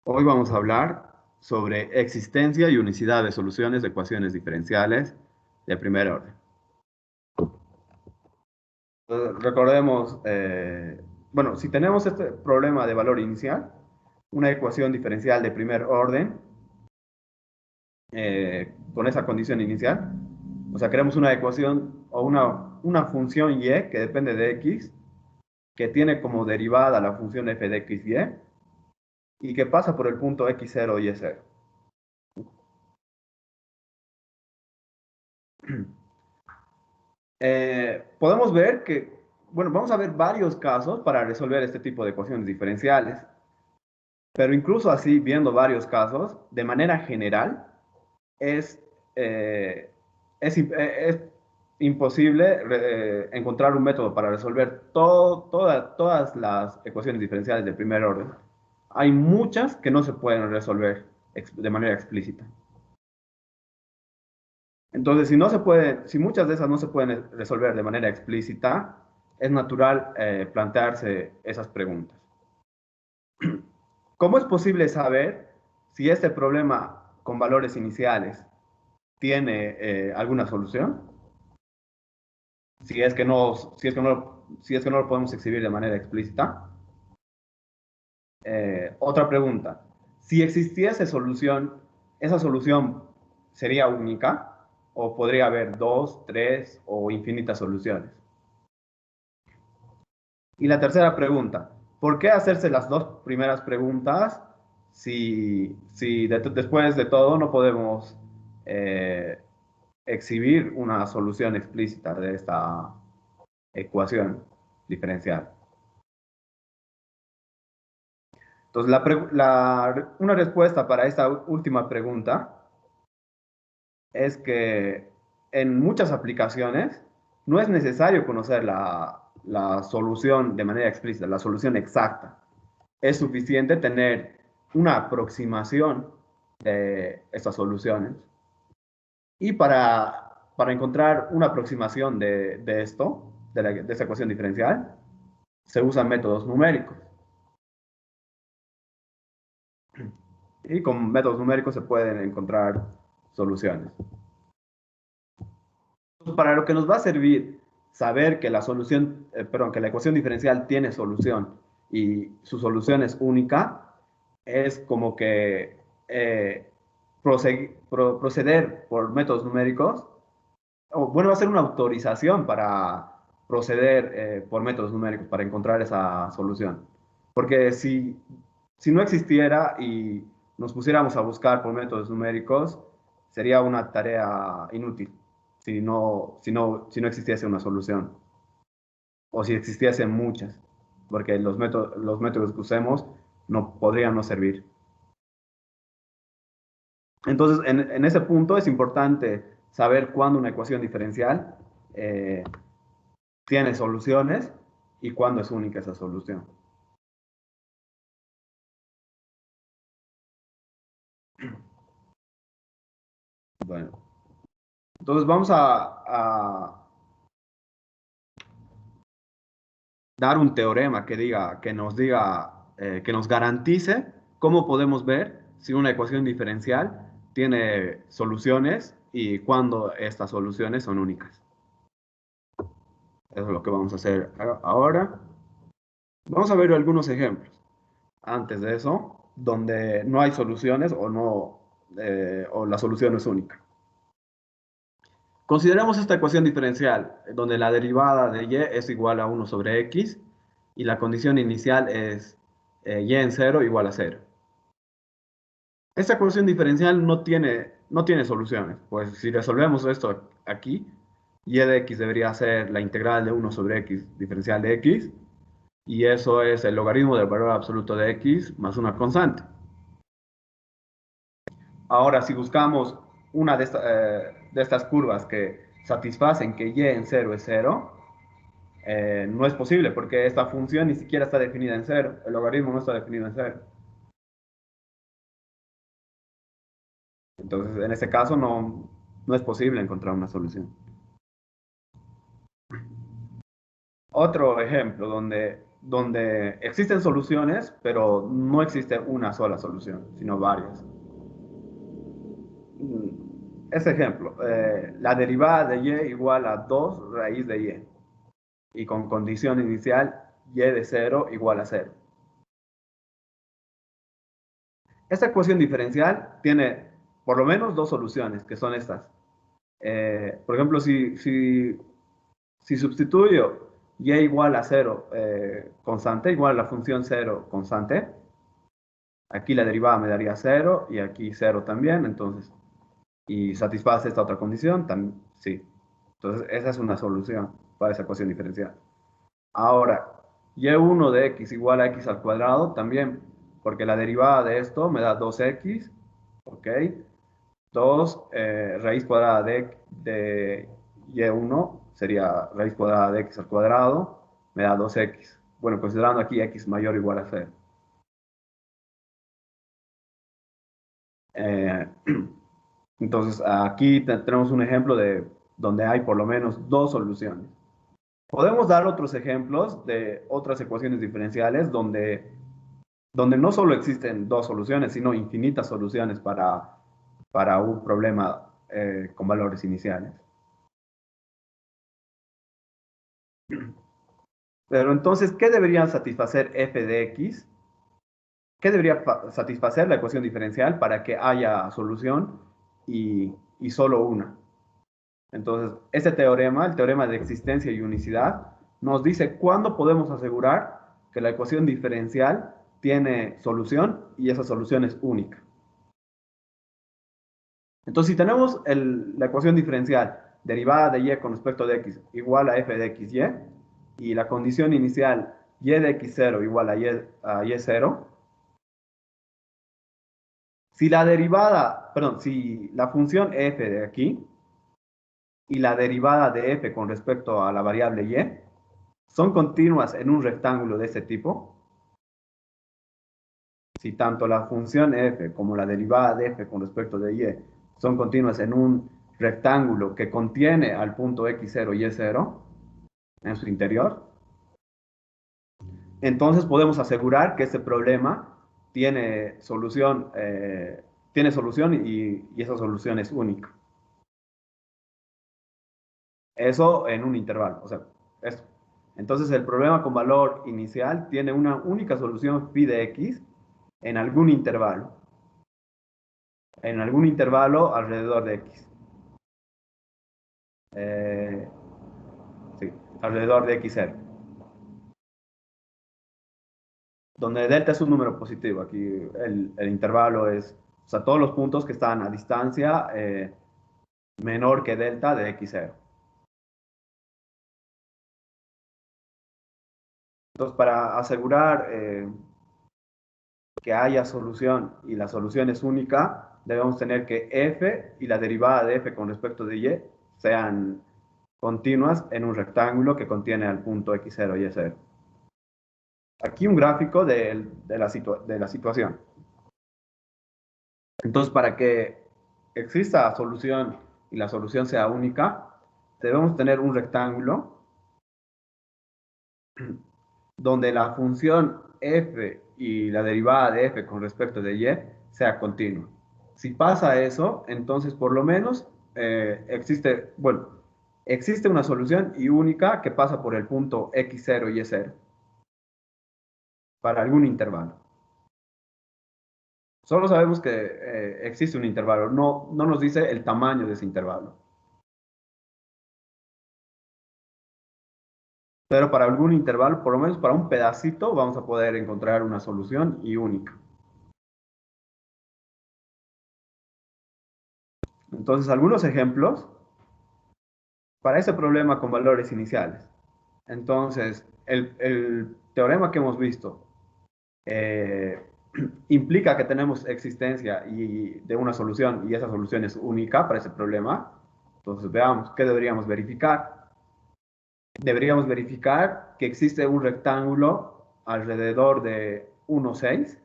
Hoy vamos a hablar sobre existencia y unicidad de soluciones de ecuaciones diferenciales de primer orden. Entonces, recordemos, bueno, si tenemos este problema de valor inicial, una ecuación diferencial de primer orden, con esa condición inicial, o sea, queremos una ecuación o una función y que depende de x, que tiene como derivada la función f de x y que pasa por el punto x0 y y0. Podemos ver que, bueno, vamos a ver varios casos para resolver este tipo de ecuaciones diferenciales, pero incluso así, viendo varios casos, de manera general, es, es imposible encontrar un método para resolver todas las ecuaciones diferenciales de primer orden. Hay muchas que no se pueden resolver de manera explícita. Entonces, si muchas de esas no se pueden resolver de manera explícita, es natural plantearse esas preguntas. ¿Cómo es posible saber si este problema con valores iniciales tiene alguna solución? Si es que no lo podemos exhibir de manera explícita. Otra pregunta. Si existiese solución, ¿esa solución sería única? ¿O podría haber dos, tres o infinitas soluciones? Y la tercera pregunta. ¿Por qué hacerse las dos primeras preguntas si después de todo no podemos exhibir una solución explícita de esta ecuación diferencial? Entonces, una respuesta para esta última pregunta es que en muchas aplicaciones no es necesario conocer la solución de manera explícita, la solución exacta. Es suficiente tener una aproximación de estas soluciones. Y para encontrar una aproximación de esto, de esta ecuación diferencial, se usan métodos numéricos. Y con métodos numéricos se pueden encontrar soluciones. Para lo que nos va a servir saber que que la ecuación diferencial tiene solución y su solución es única, es como que proceder por métodos numéricos, bueno, va a ser una autorización para proceder por métodos numéricos para encontrar esa solución. Porque si no existiera y nos pusiéramos a buscar por métodos numéricos, sería una tarea inútil si no existiese una solución. O si existiesen muchas, porque los métodos que usemos no podrían no servir. Entonces, en ese punto es importante saber cuándo una ecuación diferencial tiene soluciones y cuándo es única esa solución. Bueno, entonces vamos a dar un teorema que nos garantice cómo podemos ver si una ecuación diferencial tiene soluciones y cuándo estas soluciones son únicas. Eso es lo que vamos a hacer ahora. Vamos a ver algunos ejemplos. Antes de eso, donde no hay soluciones o la solución no es única. Consideremos esta ecuación diferencial, donde la derivada de y es igual a 1 sobre x y la condición inicial es y en 0 igual a 0. Esta ecuación diferencial no tiene soluciones, pues si resolvemos esto aquí, y de x debería ser la integral de 1 sobre x diferencial de x, y eso es el logaritmo del valor absoluto de x más una constante. Ahora, si buscamos una de estas curvas que satisfacen que y en 0 es 0, no es posible porque esta función ni siquiera está definida en 0. El logaritmo no está definido en 0. Entonces, en este caso no es posible encontrar una solución. Otro ejemplo donde existen soluciones, pero no existe una sola solución, sino varias. Este ejemplo, la derivada de y igual a 2 raíz de y con condición inicial y de 0 igual a 0. Esta ecuación diferencial tiene por lo menos dos soluciones, que son estas. Por ejemplo, si sustituyo y igual a 0 constante, igual a la función 0 constante, aquí la derivada me daría 0 y aquí 0 también, entonces, y satisface esta otra condición, también, sí. Entonces, esa es una solución para esa ecuación diferencial. Ahora, y1 de x igual a x al cuadrado también, porque la derivada de esto me da 2x, ¿ok? 2 raíz cuadrada de y1 sería raíz cuadrada de x al cuadrado, me da 2x. Bueno, considerando aquí x mayor o igual a 0. Entonces, aquí tenemos un ejemplo de donde hay por lo menos dos soluciones. Podemos dar otros ejemplos de otras ecuaciones diferenciales donde no solo existen dos soluciones, sino infinitas soluciones para un problema con valores iniciales. Pero entonces, ¿qué debería satisfacer f de x? ¿Qué debería satisfacer la ecuación diferencial para que haya solución y solo una? Entonces, este teorema, el teorema de existencia y unicidad, nos dice cuándo podemos asegurar que la ecuación diferencial tiene solución y esa solución es única. Entonces, si tenemos la ecuación diferencial derivada de y con respecto de x igual a f de x y la condición inicial y de x0 igual a y0, si la derivada, perdón, si la función f de aquí y la derivada de f con respecto a la variable y son continuas en un rectángulo de este tipo, si tanto la función f como la derivada de f con respecto de y son continuas en un rectángulo que contiene al punto x0 y y0 en su interior, entonces podemos asegurar que este problema tiene solución y esa solución es única. Eso en un intervalo, o sea, esto. Entonces el problema con valor inicial tiene una única solución phi de x en algún intervalo alrededor de x. Sí, alrededor de x0. Donde delta es un número positivo. Aquí el intervalo es, o sea, todos los puntos que están a distancia menor que delta de x0. Entonces, para asegurar que haya solución y la solución es única, debemos tener que f y la derivada de f con respecto de y sean continuas en un rectángulo que contiene al punto x0 y y0. Aquí un gráfico de la situación. Entonces, para que exista solución y la solución sea única, debemos tener un rectángulo donde la función f y la derivada de f con respecto de y sea continua. Si pasa eso, entonces por lo menos existe una solución y única que pasa por el punto x0 y y0 para algún intervalo. Solo sabemos que existe un intervalo, no nos dice el tamaño de ese intervalo. Pero para algún intervalo, por lo menos para un pedacito, vamos a poder encontrar una solución y única. Entonces, algunos ejemplos para ese problema con valores iniciales. Entonces, el teorema que hemos visto implica que tenemos existencia de una solución y esa solución es única para ese problema. Entonces, veamos, ¿qué deberíamos verificar? Deberíamos verificar que existe un rectángulo alrededor de 1, 6,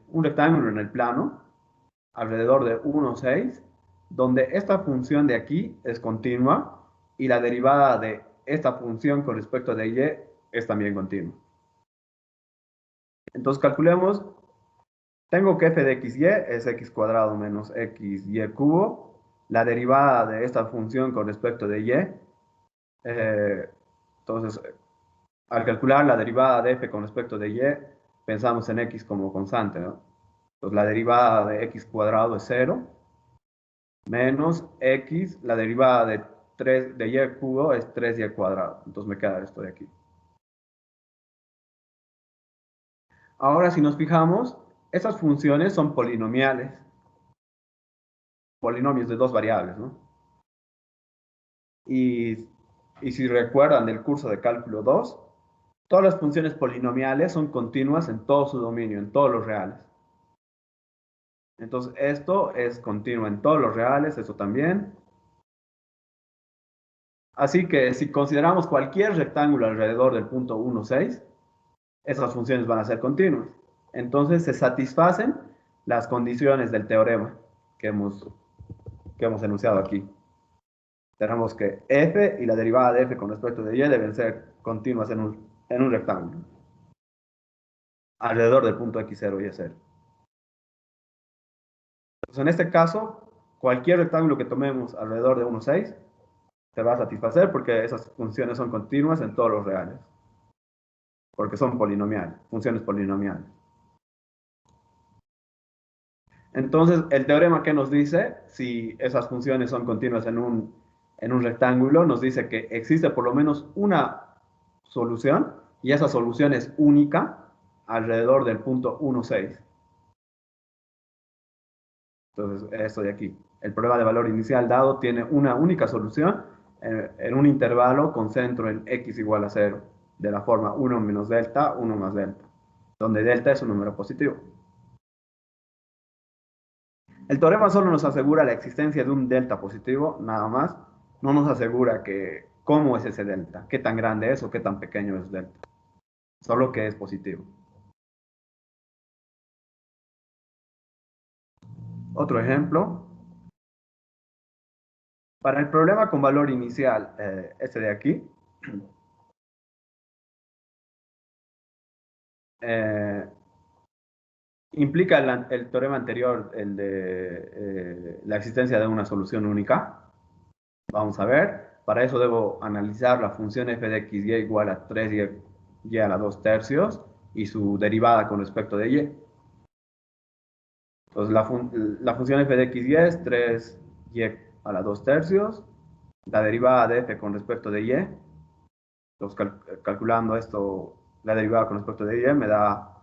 un rectángulo en el plano, alrededor de 1, 6, donde esta función de aquí es continua y la derivada de esta función con respecto de y es también continua. Entonces calculemos, tengo que f de xy es x cuadrado menos xy cubo, la derivada de esta función con respecto de y, entonces al calcular la derivada de f con respecto de y, pensamos en x como constante, ¿no? Entonces la derivada de x cuadrado es 0, menos x, la derivada de y cubo es 3y cuadrado. Entonces me queda esto de aquí. Ahora si nos fijamos, esas funciones son polinomiales. Polinomios de dos variables, ¿no? Y si recuerdan del curso de cálculo 2, todas las funciones polinomiales son continuas en todo su dominio, en todos los reales. Entonces esto es continuo en todos los reales, eso también. Así que si consideramos cualquier rectángulo alrededor del punto 1, 6, esas funciones van a ser continuas. Entonces se satisfacen las condiciones del teorema que hemos enunciado aquí. Tenemos que f y la derivada de f con respecto de y deben ser continuas en un rectángulo alrededor del punto x0 y y0. Entonces en este caso, cualquier rectángulo que tomemos alrededor de 1, 6 se va a satisfacer porque esas funciones son continuas en todos los reales. Porque son polinomiales, funciones polinomiales. Entonces, el teorema que nos dice, si esas funciones son continuas en un rectángulo, nos dice que existe por lo menos una solución, y esa solución es única, alrededor del punto 1, 6. Entonces, esto de aquí. El problema de valor inicial dado tiene una única solución en un intervalo con centro en x igual a 0, de la forma 1 menos delta, 1 más delta, donde delta es un número positivo. El teorema solo nos asegura la existencia de un delta positivo, nada más. No nos asegura cómo es ese delta, qué tan grande es o qué tan pequeño es delta. Solo que es positivo. Otro ejemplo. Para el problema con valor inicial, este de aquí, implica el teorema anterior, el de la existencia de una solución única. Vamos a ver. Para eso debo analizar la función f de xy igual a 3y a la 2 tercios y su derivada con respecto de y. Entonces la función f de xy es 3y a la 2 tercios. La derivada de f con respecto de y. Entonces calculando esto, la derivada con respecto de y me da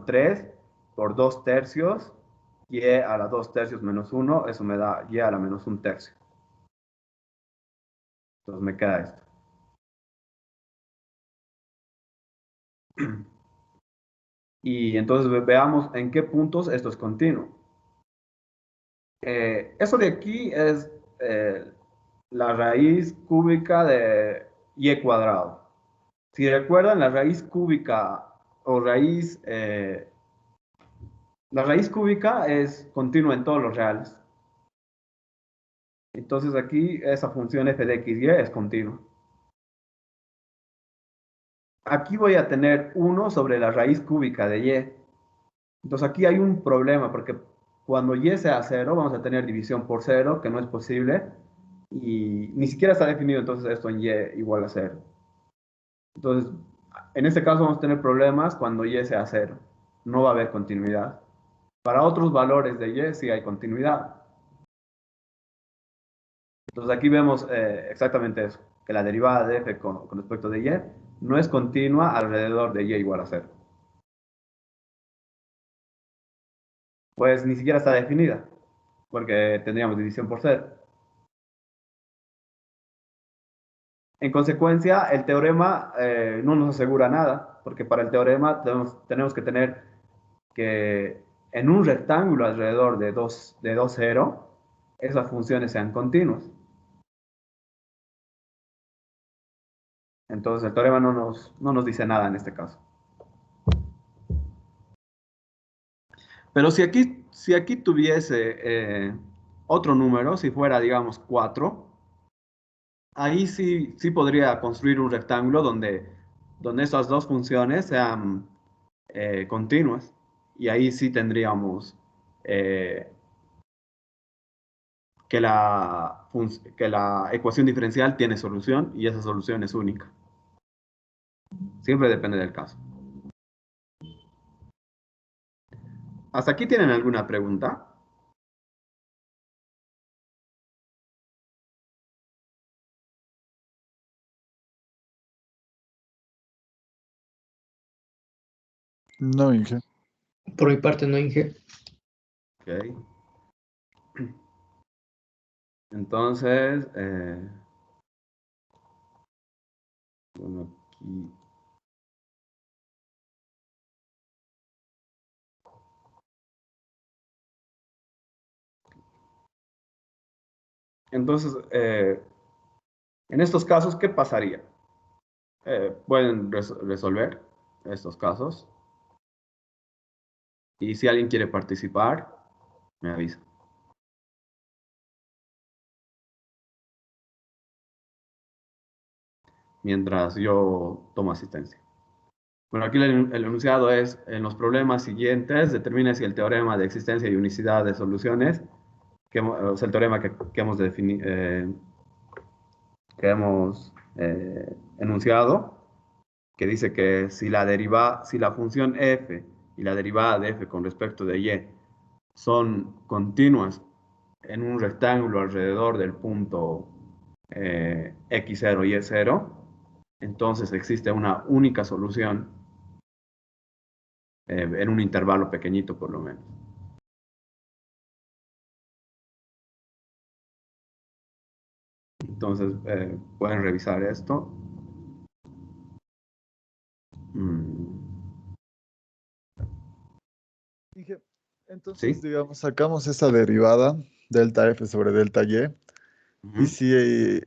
3 por 2 tercios, y a la 2 tercios menos 1, eso me da y a la menos 1 tercio. Entonces me queda esto. Y entonces veamos en qué puntos esto es continuo. Eso de aquí es la raíz cúbica de y cuadrado. Si recuerdan, la raíz cúbica o la raíz cúbica es continua en todos los reales. Entonces aquí esa función f de xy es continua. Aquí voy a tener 1 sobre la raíz cúbica de y. Entonces aquí hay un problema porque cuando y sea 0 vamos a tener división por 0, que no es posible, y ni siquiera está definido entonces esto en y igual a 0. Entonces, en este caso vamos a tener problemas cuando y sea 0. No va a haber continuidad. Para otros valores de y sí hay continuidad. Entonces aquí vemos exactamente eso, que la derivada de f con respecto de y no es continua alrededor de y igual a 0. Pues ni siquiera está definida. porque tendríamos división por 0. En consecuencia, el teorema no nos asegura nada, porque para el teorema tenemos que tener que en un rectángulo alrededor de 2, 0, esas funciones sean continuas. Entonces el teorema no nos dice nada en este caso. Pero si aquí tuviese otro número, si fuera, digamos, 4, ahí sí podría construir un rectángulo donde esas dos funciones sean continuas. Y ahí sí tendríamos que la ecuación diferencial tiene solución y esa solución es única. Siempre depende del caso. ¿Hasta aquí tienen alguna pregunta? No, Inge. Por mi parte, no, Inge. Ok. Entonces, bueno, aquí. Entonces, en estos casos, ¿qué pasaría? Pueden resolver estos casos. Y si alguien quiere participar, me avisa. Mientras yo tomo asistencia. Bueno, aquí el enunciado es, en los problemas siguientes, determine si el teorema de existencia y unicidad de soluciones, o sea, el teorema que hemos enunciado, que dice que si la función f y la derivada de f con respecto de y son continuas en un rectángulo alrededor del punto x0 y y0, entonces existe una única solución en un intervalo pequeñito por lo menos. Entonces, pueden revisar esto. Inge, entonces, ¿Sí? digamos, sacamos esa derivada, delta f sobre delta y, y si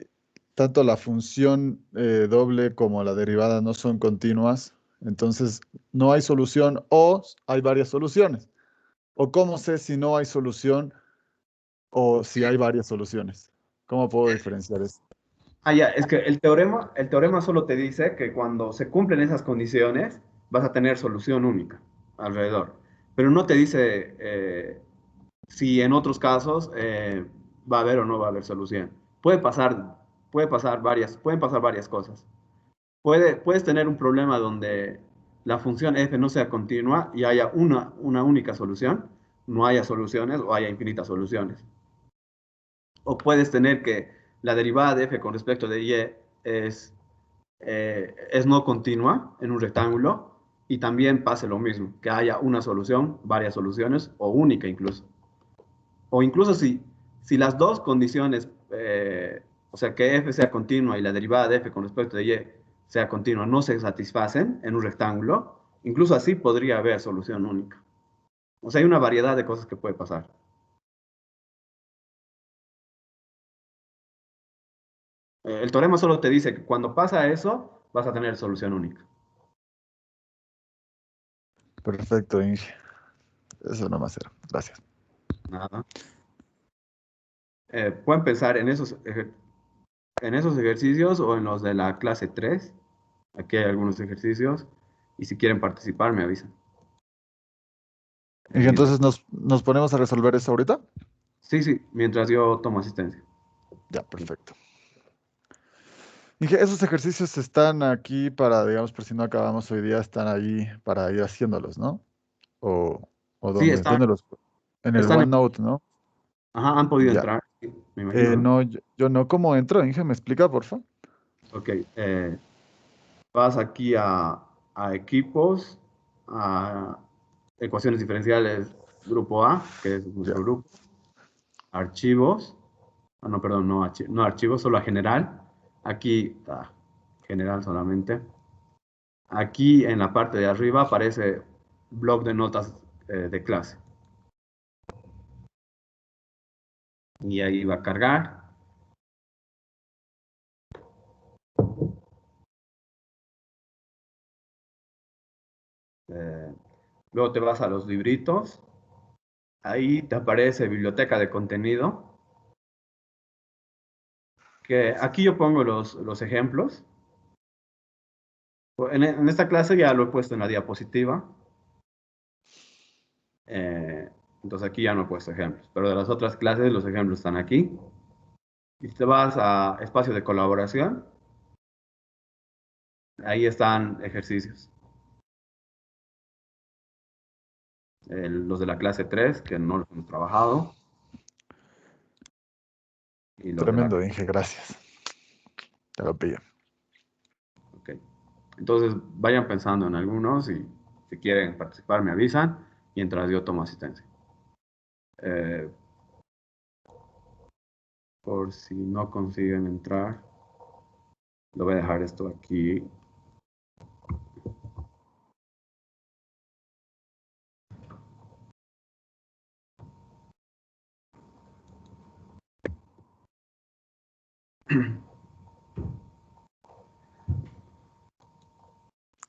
tanto la función doble como la derivada no son continuas, entonces no hay solución o hay varias soluciones. ¿O cómo sé si no hay solución o si hay varias soluciones? ¿Cómo puedo diferenciar eso? Ya, es que el teorema solo te dice que cuando se cumplen esas condiciones vas a tener solución única alrededor. Pero no te dice si en otros casos va a haber o no va a haber solución. Pueden pasar varias cosas. Puedes tener un problema donde la función f no sea continua y haya una única solución, no haya soluciones o haya infinitas soluciones. O puedes tener que la derivada de f con respecto de y es no continua en un rectángulo y también pase lo mismo, que haya una solución, varias soluciones o única incluso. O incluso si las dos condiciones, o sea, que f sea continua y la derivada de f con respecto de y sea continua, no se satisfacen en un rectángulo, incluso así podría haber solución única. O sea, hay una variedad de cosas que puede pasar. El teorema solo te dice que cuando pasa eso, vas a tener solución única. Perfecto, Inge. Eso no más era. Gracias. Nada. Pueden pensar en esos ejercicios o en los de la clase 3. Aquí hay algunos ejercicios y si quieren participar me avisan. Inge, Mientras, entonces nos ponemos a resolver eso ahorita. sí, mientras yo tomo asistencia. Ya, perfecto. Inge, esos ejercicios están aquí para, digamos, por si no acabamos hoy día, están ahí para ir haciéndolos, ¿no? O Sí, dónde, ¿dónde los? En el están OneNote, ¿no? ajá, han podido Ya. entrar, sí, me imagino, ¿no? No, yo no, ¿cómo entro, Inge? ¿Me explica, por favor? Ok, vas aquí a equipos, a ecuaciones diferenciales grupo A, que es Ya, nuestro grupo. archivos. Ah, no, perdón, no archivos, solo a general. Aquí está general solamente. Aquí en la parte de arriba aparece blog de notas de clase. Y ahí va a cargar. Luego te vas a los libritos. Ahí te aparece biblioteca de contenido. Que aquí yo pongo los ejemplos. En esta clase ya lo he puesto en la diapositiva. Entonces aquí ya no he puesto ejemplos. Pero de las otras clases los ejemplos están aquí. Y si te vas a espacio de colaboración, ahí están ejercicios. Los de la clase 3, que no los hemos trabajado. Y los Tremendo, Inge, gracias. Te lo pillo. Ok. Entonces vayan pensando en algunos y si quieren participar me avisan mientras yo tomo asistencia. Por si no consiguen entrar, lo voy a dejar esto aquí.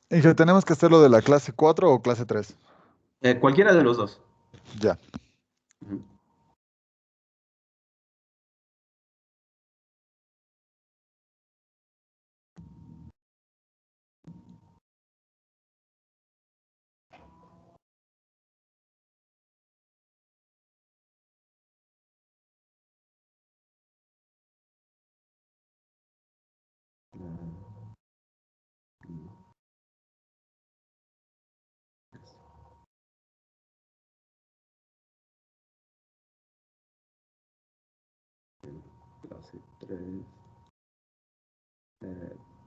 Inge, ¿tenemos que hacerlo de la clase 4 o clase 3? Cualquiera de los dos. Ya. Ujú. Clase 3.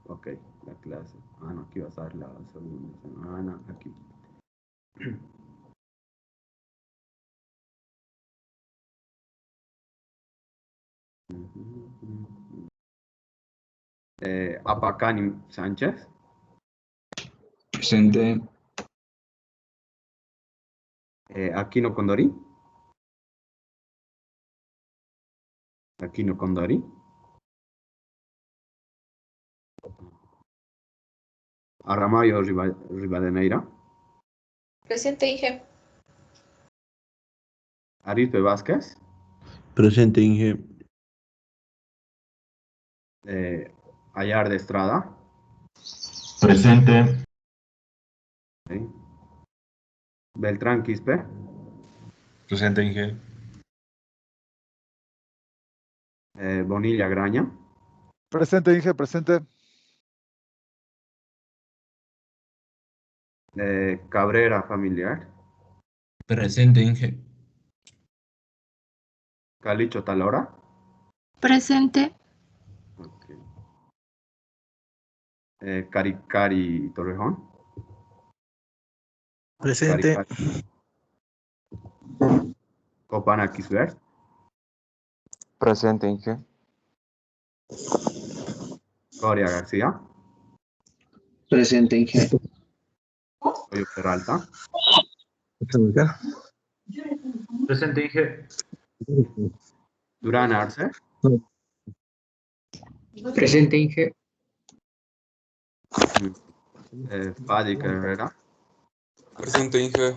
Ok, la clase. Ah, no, aquí va a estar la segunda semana. Aquí. Apacani Sánchez. Presente. Aquino Condori. Aquino Condori. Aramayo Rivadeneira. Presente, Inge. Arispe Vázquez. Presente, Inge. Ayar de Estrada. Presente. Okay. Beltrán Quispe. Presente, Inge. Bonilla Graña. Presente, Inge, presente. Cabrera Familiar. Presente, Inge. Calicho Talora. Presente. Okay. Cari Torrejón. Presente. Copana Quisbert. Presente, Inge. Coria García. Presente, Inge. Oyo Peralta. Presente, Inge. Durán Arce. Presente, Inge. Fadi Herrera. Presente, Inge.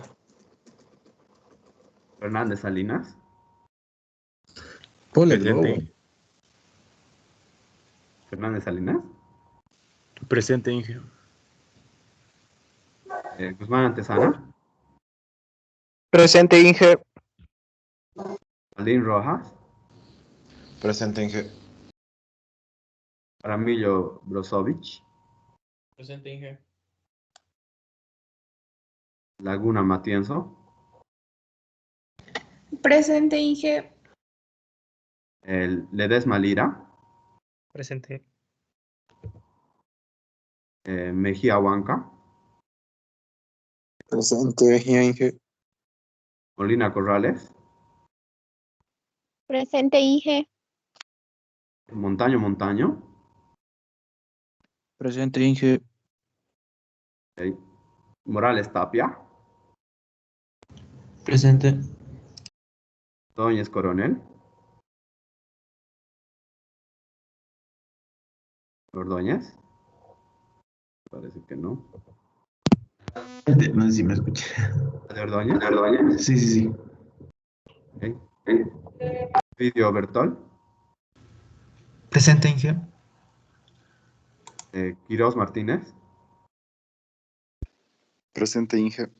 Fernández Salinas. Ponle el Presente, globo. Inge. Fernández Salinas. Presente, Inge. Guzmán Antesana. Presente, Inge. Aldín Rojas. Presente, Inge. Ramillo Brozovic. Presente, Inge. Laguna Matienzo. Presente, Inge. Ledesma Lira. Presente. Mejía Huanca. Presente, Inge. Molina Corrales. Presente, Inge. Montaño, Montaño. Presente, Inge. Ok. Morales, Tapia. Presente. Ordóñez, Coronel. Ordóñez. Parece que no. No sé si me escuché. ¿De Ordóñez? Sí, sí, sí. Ok. Video Bertol. Presente, Inge. Quirós Martínez. Presente, Inge.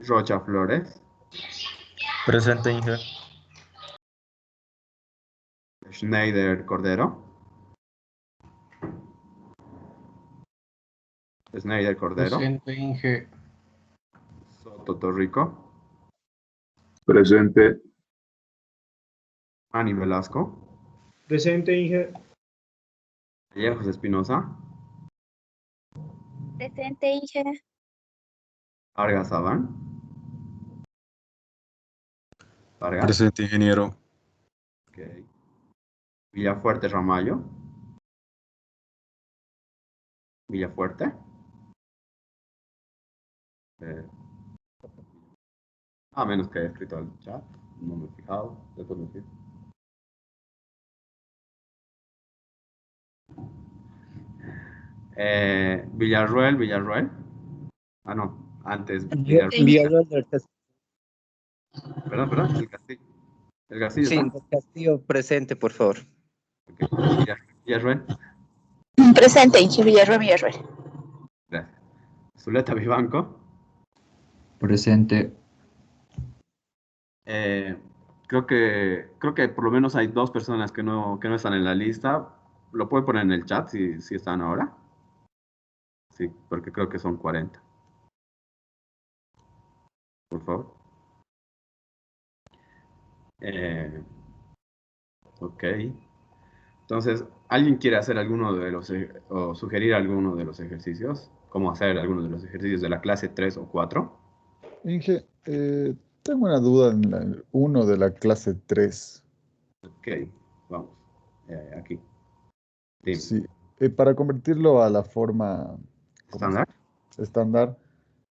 Rocha Flores. Presente, Inge. Schneider Cordero. Schneider Cordero. Presente, Inge. Soto Torrico. Presente. Ani Velasco. Presente, Inge. Vallejos Espinosa. Presente, Inge. Vargas Sabán. Vargas. Presente, ingeniero. Ok. Villafuerte Ramallo. Villafuerte. A menos que haya escrito el chat. No me he fijado. Después me fijo. Villarruel. Ah, no. Antes Villarruel. Perdón. El Castillo. El Castillo, Sí, ¿está? Castillo presente, por favor. Ok. Villarruel. Presente, Inge. Villarruel. Gracias. Zuleta Vivanco. Presente. Creo que por lo menos hay 2 personas que no están en la lista. ¿Lo puede poner en el chat si están ahora? Sí, porque creo que son 40. Por favor. Ok. Entonces, ¿alguien quiere hacer alguno de los o sugerir alguno de los ejercicios? ¿Cómo hacer algunos de los ejercicios de la clase 3 o 4? Inge, tengo una duda en el 1 de la clase 3. Ok, vamos. Aquí. Dime. Sí, para convertirlo a la forma ¿cómo ¿Estándar? estándar,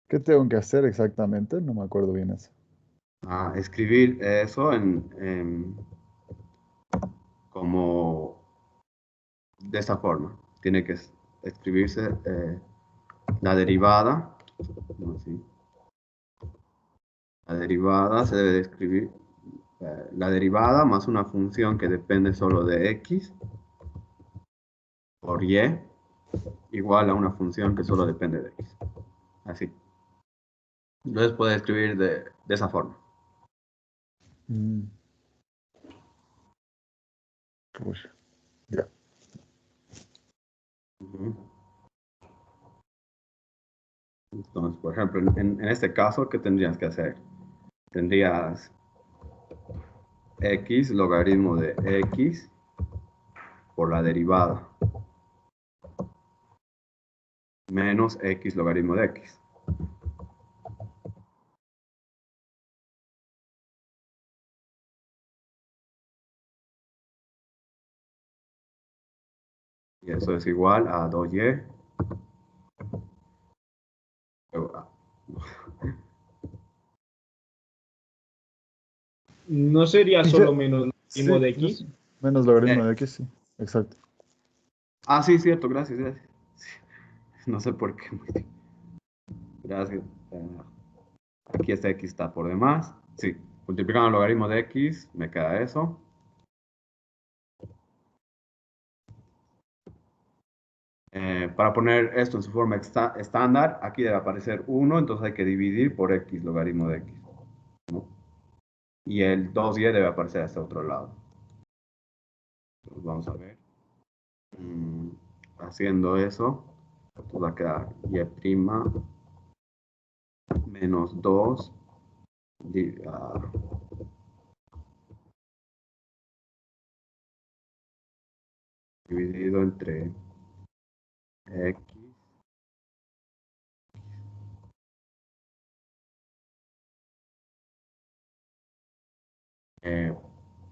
¿qué tengo que hacer exactamente? No me acuerdo bien eso. Escribir eso como de esta forma. Tiene que escribirse la derivada. No, sí. La derivada se debe de escribir la derivada más una función que depende solo de x por y igual a una función que solo depende de x. Así. Entonces puede escribir de esa forma. Pues, ya. Entonces, por ejemplo, en este caso, ¿qué tendrías que hacer? Tendrías x logaritmo de x por la derivada menos x logaritmo de x. Y eso es igual a 2y. ¿No sería solo Inge, menos sí, logaritmo de x? menos logaritmo de x, sí, exacto. Sí, cierto, gracias. Sí, no sé por qué. Gracias. Aquí este x está por demás. Sí, multiplicando el logaritmo de x, me queda eso. Para poner esto en su forma estándar, aquí debe aparecer 1, entonces hay que dividir por x logaritmo de x. ¿No? Y el 2y debe aparecer a este otro lado. Entonces vamos a ver. Haciendo eso, pues va a quedar y' menos 2 dividido entre x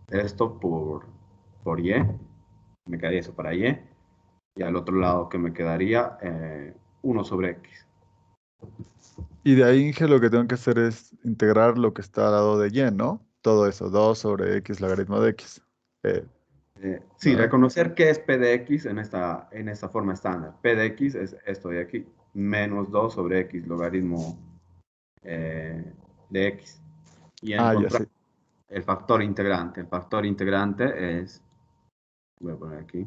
esto por y, me quedaría eso para y, y al otro lado que me quedaría 1 sobre x. Y de ahí, Inge, lo que tengo que hacer es integrar lo que está al lado de y, ¿no? Todo eso, 2 sobre x logaritmo de x. Sí, ¿No? reconocer qué es p de x en esta forma estándar. P de x es esto de aquí, menos 2 sobre x logaritmo de x. Y Ah, ya encontrar sé. el factor integrante. El factor integrante es, voy a poner aquí,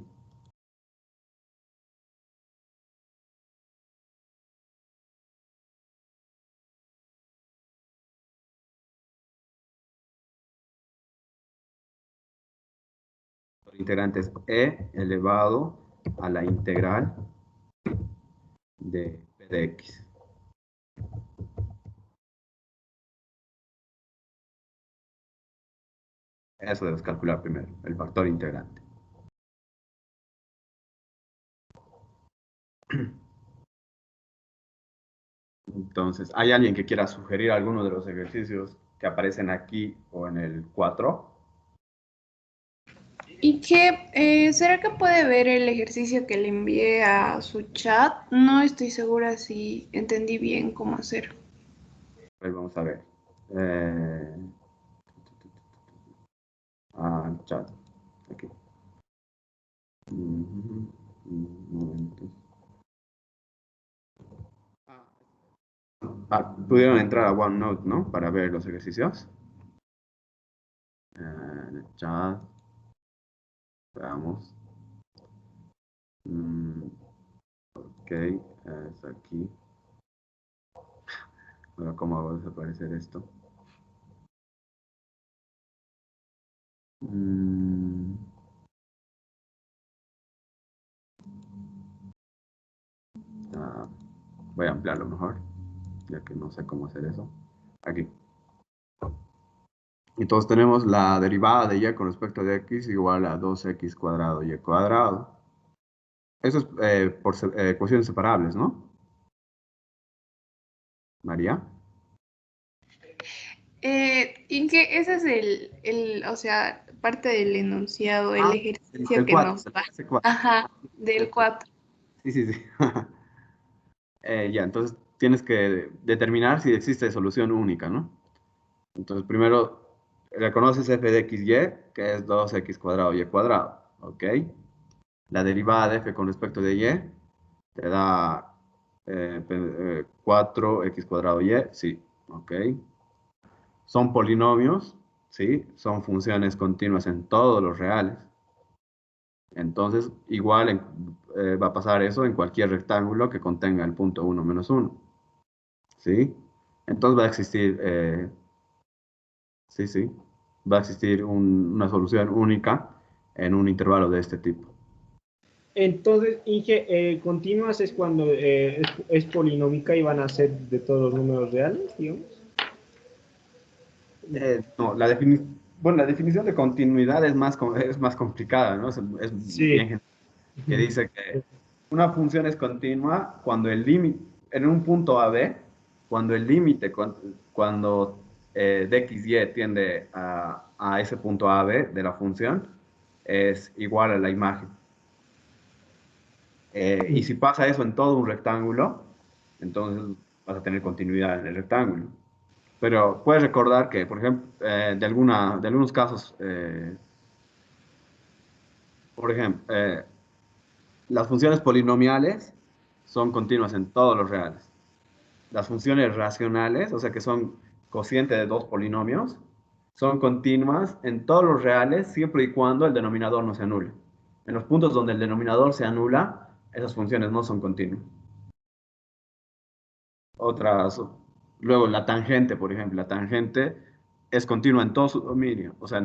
el integrante es e elevado a la integral de p de x. Eso debes calcular primero, el factor integrante. Entonces, ¿hay alguien que quiera sugerir alguno de los ejercicios que aparecen aquí o en el 4? ¿Y será que puede ver el ejercicio que le envié a su chat? No estoy segura si entendí bien cómo hacer. Pues vamos a ver. Chat. Aquí. Un momento. Pudieron entrar a OneNote, ¿no? Para ver los ejercicios. En el chat. Veamos. Ok, es aquí. Ahora, ¿cómo hago desaparecer esto? Voy a ampliarlo mejor, ya que no sé cómo hacer eso. Aquí. Entonces tenemos la derivada de y con respecto de x igual a 2x cuadrado y cuadrado. Eso es por ecuaciones separables, ¿no? María. Inge, ese es o sea, parte del enunciado, el ejercicio Del que 4. nos da. Ajá, del 4. Sí, sí, sí. Ya, entonces tienes que determinar si existe solución única, ¿no? Entonces primero reconoces f de x, y, que es 2x cuadrado y cuadrado, ¿ok? La derivada de f con respecto de y te da 4x cuadrado y, sí, ¿ok? Son polinomios, ¿sí? Son funciones continuas en todos los reales. Entonces, igual va a pasar eso en cualquier rectángulo que contenga el punto 1 menos 1. ¿Sí? Entonces va a existir, sí, va a existir una solución única en un intervalo de este tipo. Entonces, Inge, continuas es cuando es polinómica y van a ser de todos los números reales, digamos. No, la definición de continuidad es más complicada, ¿no? Sí. Bien, que dice que una función es continua cuando el límite, en un punto AB, cuando el límite, cuando de x, y tiende a ese punto AB de la función, es igual a la imagen. Y si pasa eso en todo un rectángulo, entonces vas a tener continuidad en el rectángulo. Pero puedes recordar que, por ejemplo, de algunos casos, por ejemplo, las funciones polinomiales son continuas en todos los reales. Las funciones racionales, o sea que son cociente de dos polinomios, son continuas en todos los reales siempre y cuando el denominador no se anule. En los puntos donde el denominador se anula, esas funciones no son continuas. Otras, luego la tangente, por ejemplo, la tangente es continua en todo su dominio. O sea,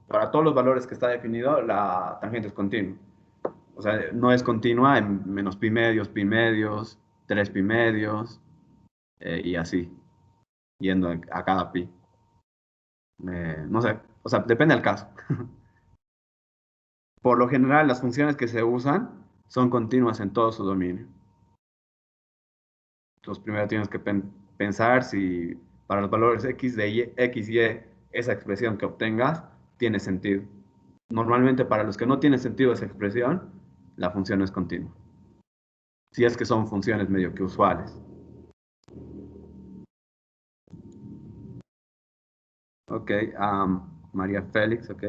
para todos los valores que está definido, la tangente es continua. O sea, no es continua en menos pi medios, 3 pi medios, y así, yendo a cada pi. No sé, o sea, depende del caso. Por lo general, las funciones que se usan son continuas en todo su dominio. Entonces, primero tienes que pensar si para los valores x, y esa expresión que obtengas tiene sentido. Normalmente para los que no tiene sentido esa expresión, la función es continua. Si es que son funciones medio que usuales. Ok, María Félix, ok.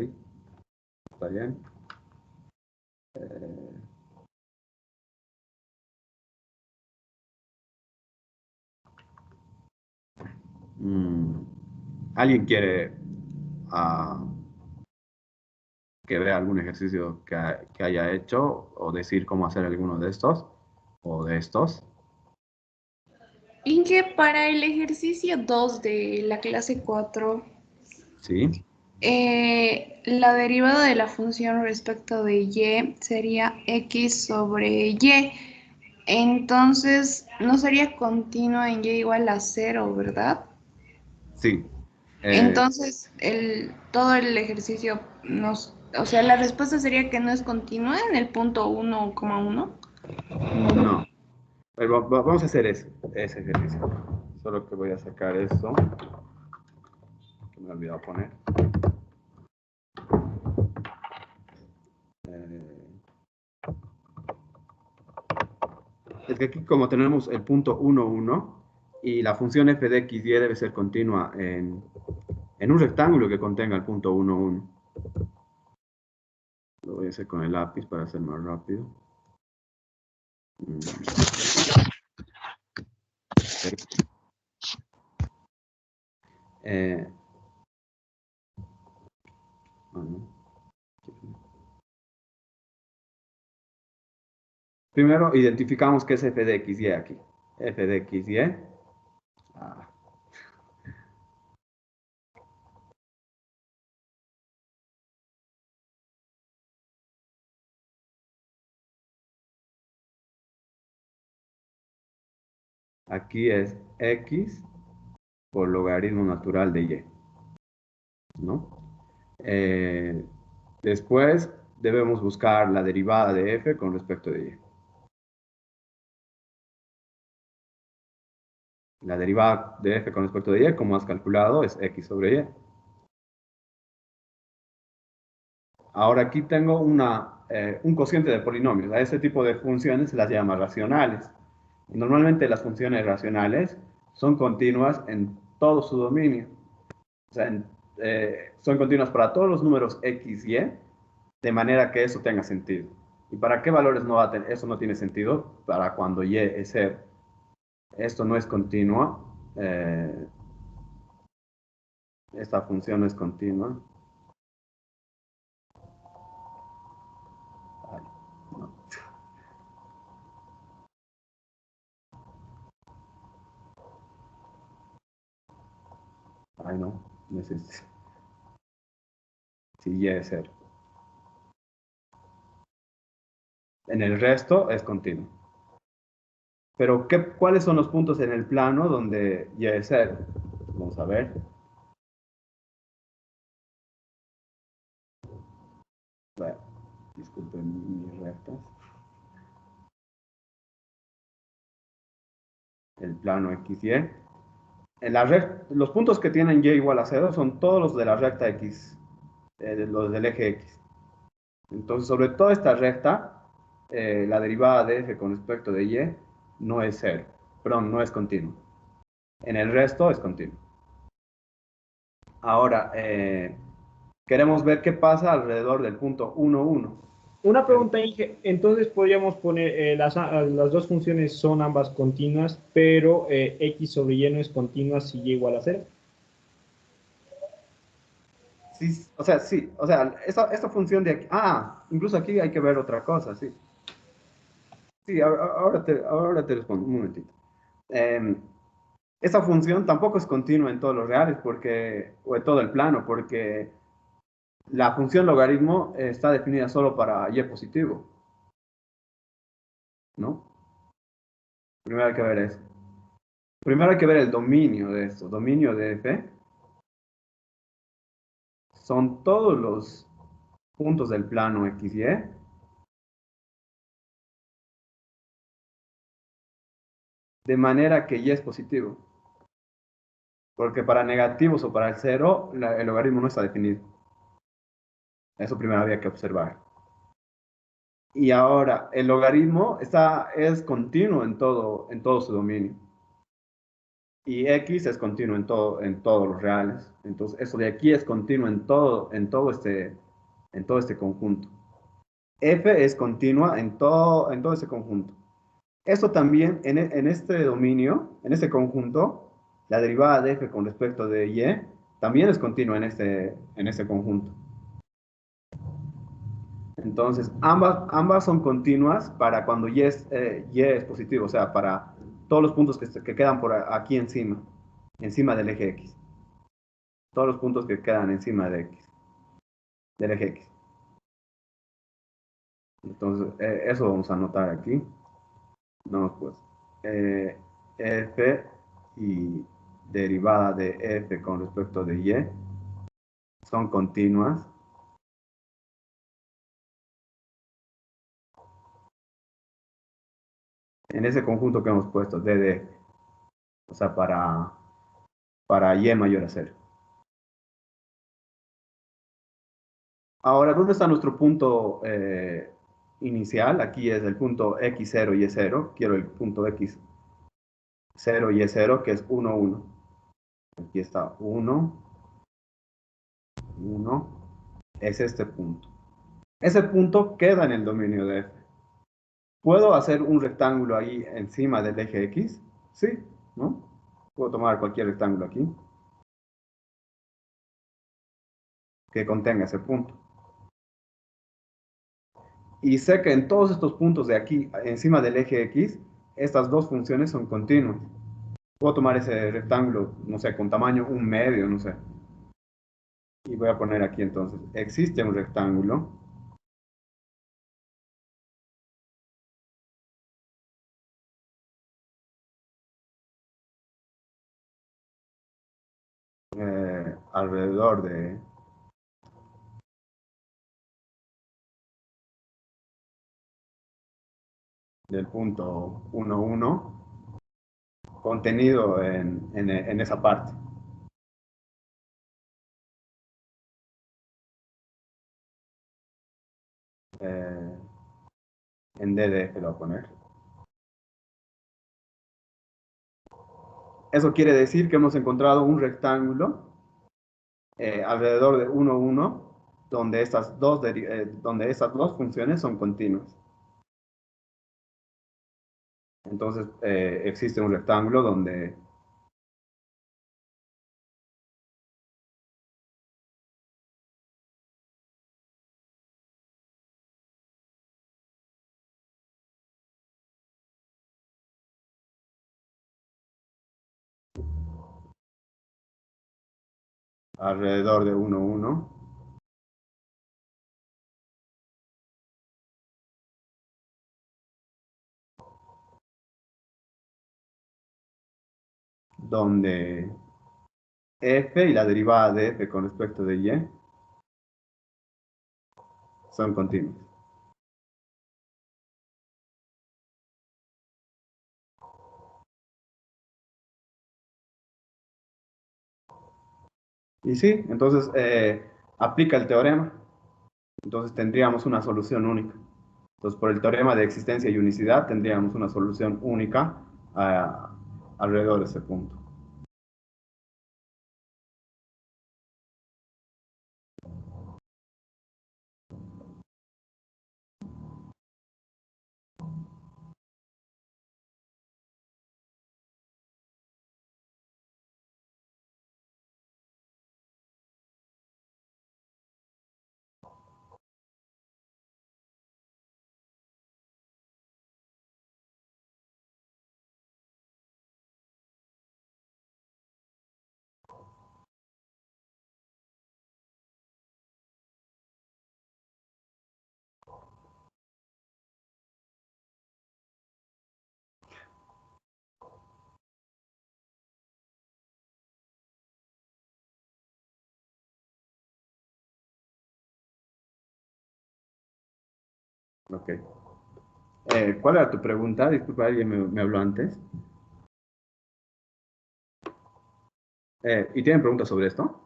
Está bien. ¿Alguien quiere que vea algún ejercicio que haya hecho o decir cómo hacer alguno de estos o de estos? Inge, para el ejercicio 2 de la clase 4, Sí. la derivada de la función respecto de y sería x sobre y. Entonces, no sería continua en y igual a 0, ¿verdad? Sí. Entonces, todo el ejercicio o sea, la respuesta sería que no es continua en el punto 1,1. No. Vamos a hacer ese ejercicio. Solo que voy a sacar esto. Que me he olvidado poner. Es que aquí como tenemos el punto 1, 1 y la función f de x y debe ser continua en un rectángulo que contenga el punto 1, 1. Lo voy a hacer con el lápiz para hacer más rápido. Primero identificamos qué es f de x y aquí. F de x y. Aquí es x por logaritmo natural de y. ¿No? Después debemos buscar la derivada de f con respecto de y. La derivada de f con respecto de y, como has calculado, es x sobre y. Ahora aquí tengo un cociente de polinomios. A este tipo de funciones se las llama racionales. Y normalmente las funciones racionales son continuas en todo su dominio. O sea, son continuas para todos los números x, y, de manera que eso tenga sentido. ¿Y para qué valores no va a tener? Eso no tiene sentido para cuando y es 0. Esto no es continua. Esta función no es continua. Ay, no. Ay, no. Si y es 0. En el resto es continuo. Pero, ¿cuáles son los puntos en el plano donde y es 0? Vamos a ver. Bueno, disculpen mis rectas. El plano XY. Los puntos que tienen y igual a 0 son todos los de la recta X, los del eje X. Entonces, sobre toda esta recta, la derivada de f con respecto de y no es 0. Perdón, no es continuo. En el resto es continuo. Ahora, queremos ver qué pasa alrededor del punto 1, 1. Una pregunta, Inge. Entonces podríamos poner, las dos funciones son ambas continuas, pero x sobre y no es continua si y igual a 0. Sí, o sea, sí, o sea, esta función de aquí, incluso aquí hay que ver otra cosa, sí. Sí, ahora te respondo, un momentito. Esta función tampoco es continua en todos los reales, o en todo el plano, porque la función logaritmo está definida solo para y positivo, ¿no? Primero hay que ver eso. Primero hay que ver el dominio de esto. Dominio de f son todos los puntos del plano XY de manera que y es positivo. Porque para negativos o para el cero, el logaritmo no está definido. Eso primero había que observar. Y ahora, el logaritmo es continuo en todo su dominio. Y x es continuo en todos los reales. Entonces, eso de aquí es continuo en todo este conjunto. F es continua en todo este conjunto. Esto también, en este dominio, en este conjunto, la derivada de f con respecto de y también es continua en este conjunto. Entonces, ambas son continuas para cuando y es positivo, o sea, para todos los puntos que quedan por aquí encima del eje X. Todos los puntos que quedan encima de X, del eje X. Entonces, eso vamos a anotar aquí. No, pues, f y derivada de f con respecto de y son continuas. En ese conjunto que hemos puesto, d, o sea, para y mayor a 0. Ahora, ¿dónde está nuestro punto inicial? Aquí es el punto x0 y y0. Quiero el punto x0 y y0, que es 1, 1. Aquí está 1, 1. Es este punto. Ese punto queda en el dominio de f. ¿Puedo hacer un rectángulo ahí encima del eje x? Sí, ¿no? Puedo tomar cualquier rectángulo aquí que contenga ese punto. Y sé que en todos estos puntos de aquí, encima del eje x, estas dos funciones son continuas. Puedo tomar ese rectángulo, no sé, con tamaño 1/2, no sé. Y voy a poner aquí entonces, existe un rectángulo alrededor del punto 1, 1, contenido en esa parte. En DDF lo voy a poner. Eso quiere decir que hemos encontrado un rectángulo alrededor de 1, 1, donde estas dos funciones son continuas. Entonces, existe un rectángulo donde alrededor de 1, 1, donde f y la derivada de f con respecto de y son continuos. Y sí, entonces aplica el teorema. Entonces tendríamos una solución única. Entonces, por el teorema de existencia y unicidad, tendríamos una solución única alrededor de ese punto. Ok. ¿Cuál era tu pregunta? Disculpa, alguien me habló antes. ¿Y tienen preguntas sobre esto?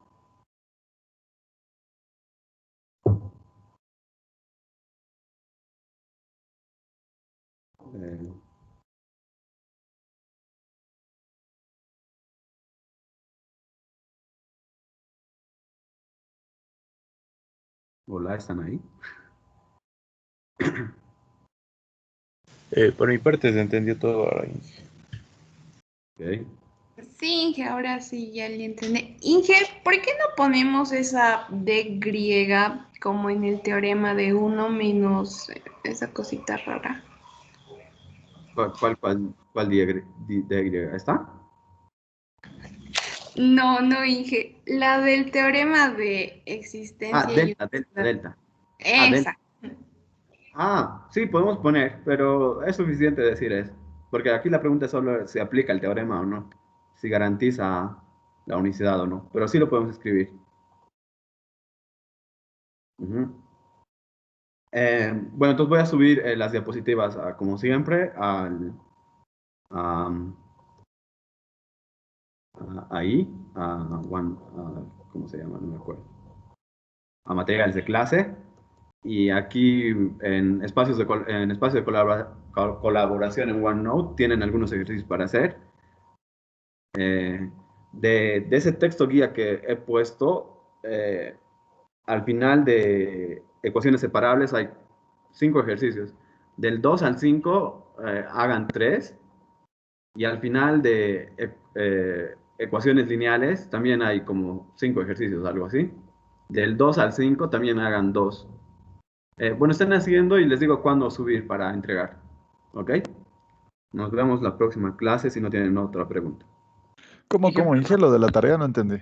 Eh, Hola, ¿están ahí? Por mi parte se entendió todo ahora, Inge. Ok. Sí, Inge, ahora sí ya le entendí. Inge, ¿por qué no ponemos esa D griega como en el teorema de 1 menos esa cosita rara? ¿Cuál D griega? ¿Está? No, no, Inge, la del teorema de existencia y Delta, delta, unicidad. delta. Delta. Esa. Sí, podemos poner, pero es suficiente decir eso. Porque aquí la pregunta es solo si aplica el teorema o no. Si garantiza la unicidad o no. Pero sí lo podemos escribir. Ujú. Bueno, entonces voy a subir las diapositivas, como siempre, a- ahí, ¿cómo se llama? No me acuerdo. A materiales de clase. Y aquí en en espacio de colaboración en OneNote tienen algunos ejercicios para hacer. Eh, de ese texto guía que he puesto, al final de ecuaciones separables hay 5 ejercicios. Del 2 al 5 hagan 3. Y al final de ecuaciones lineales también hay como 5 ejercicios, algo así. Del 2 al 5 también hagan 2. Bueno, estén haciendo y les digo cuándo subir para entregar. ¿Ok? Nos vemos la próxima clase si no tienen otra pregunta. ¿Cómo, Inge, lo de la tarea? No entendí.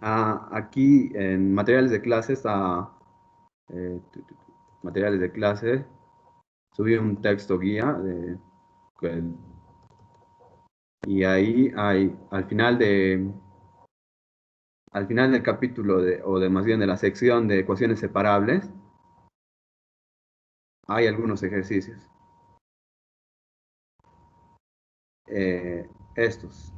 Aquí en materiales de clase está materiales de clase. Subí un texto guía que- y ahí hay al final del capítulo o de más bien de la sección de ecuaciones separables hay algunos ejercicios. Eh, estos.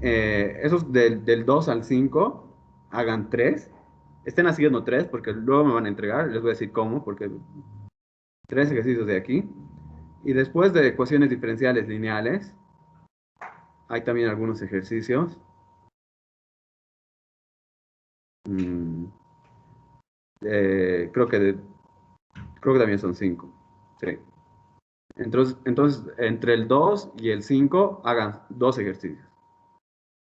Esos del 2 al 5, hagan 3. Estén haciendo 3 porque luego me van a entregar. Les voy a decir cómo, porque 3 ejercicios de aquí. Y después de ecuaciones diferenciales lineales, hay también algunos ejercicios. Mm, creo que también son 5. Sí. Entonces, entre el 2 y el 5, hagan 2 ejercicios.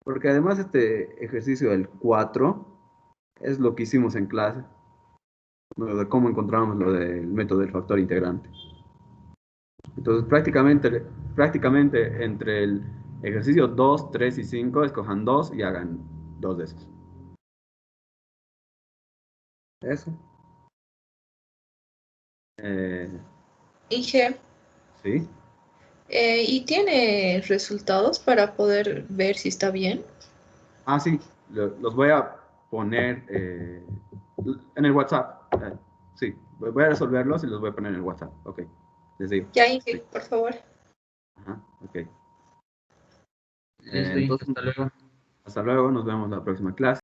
Porque además este ejercicio del 4 es lo que hicimos en clase, lo de cómo encontramos lo del método del factor integrante. Entonces, prácticamente entre el ejercicio 2, 3 y 5, escojan 2 y hagan 2 de esos. Eso. Inge, Sí. ¿y tiene resultados para poder ver si está bien? Sí. Los voy a poner en el WhatsApp. Sí. Voy a resolverlos y los voy a poner en el WhatsApp. Ok. Les digo. Ya, Inge, Sí. por favor. Ajá. Ok. Listo, Inge, Entonces, hasta luego. hasta luego. Nos vemos la próxima clase.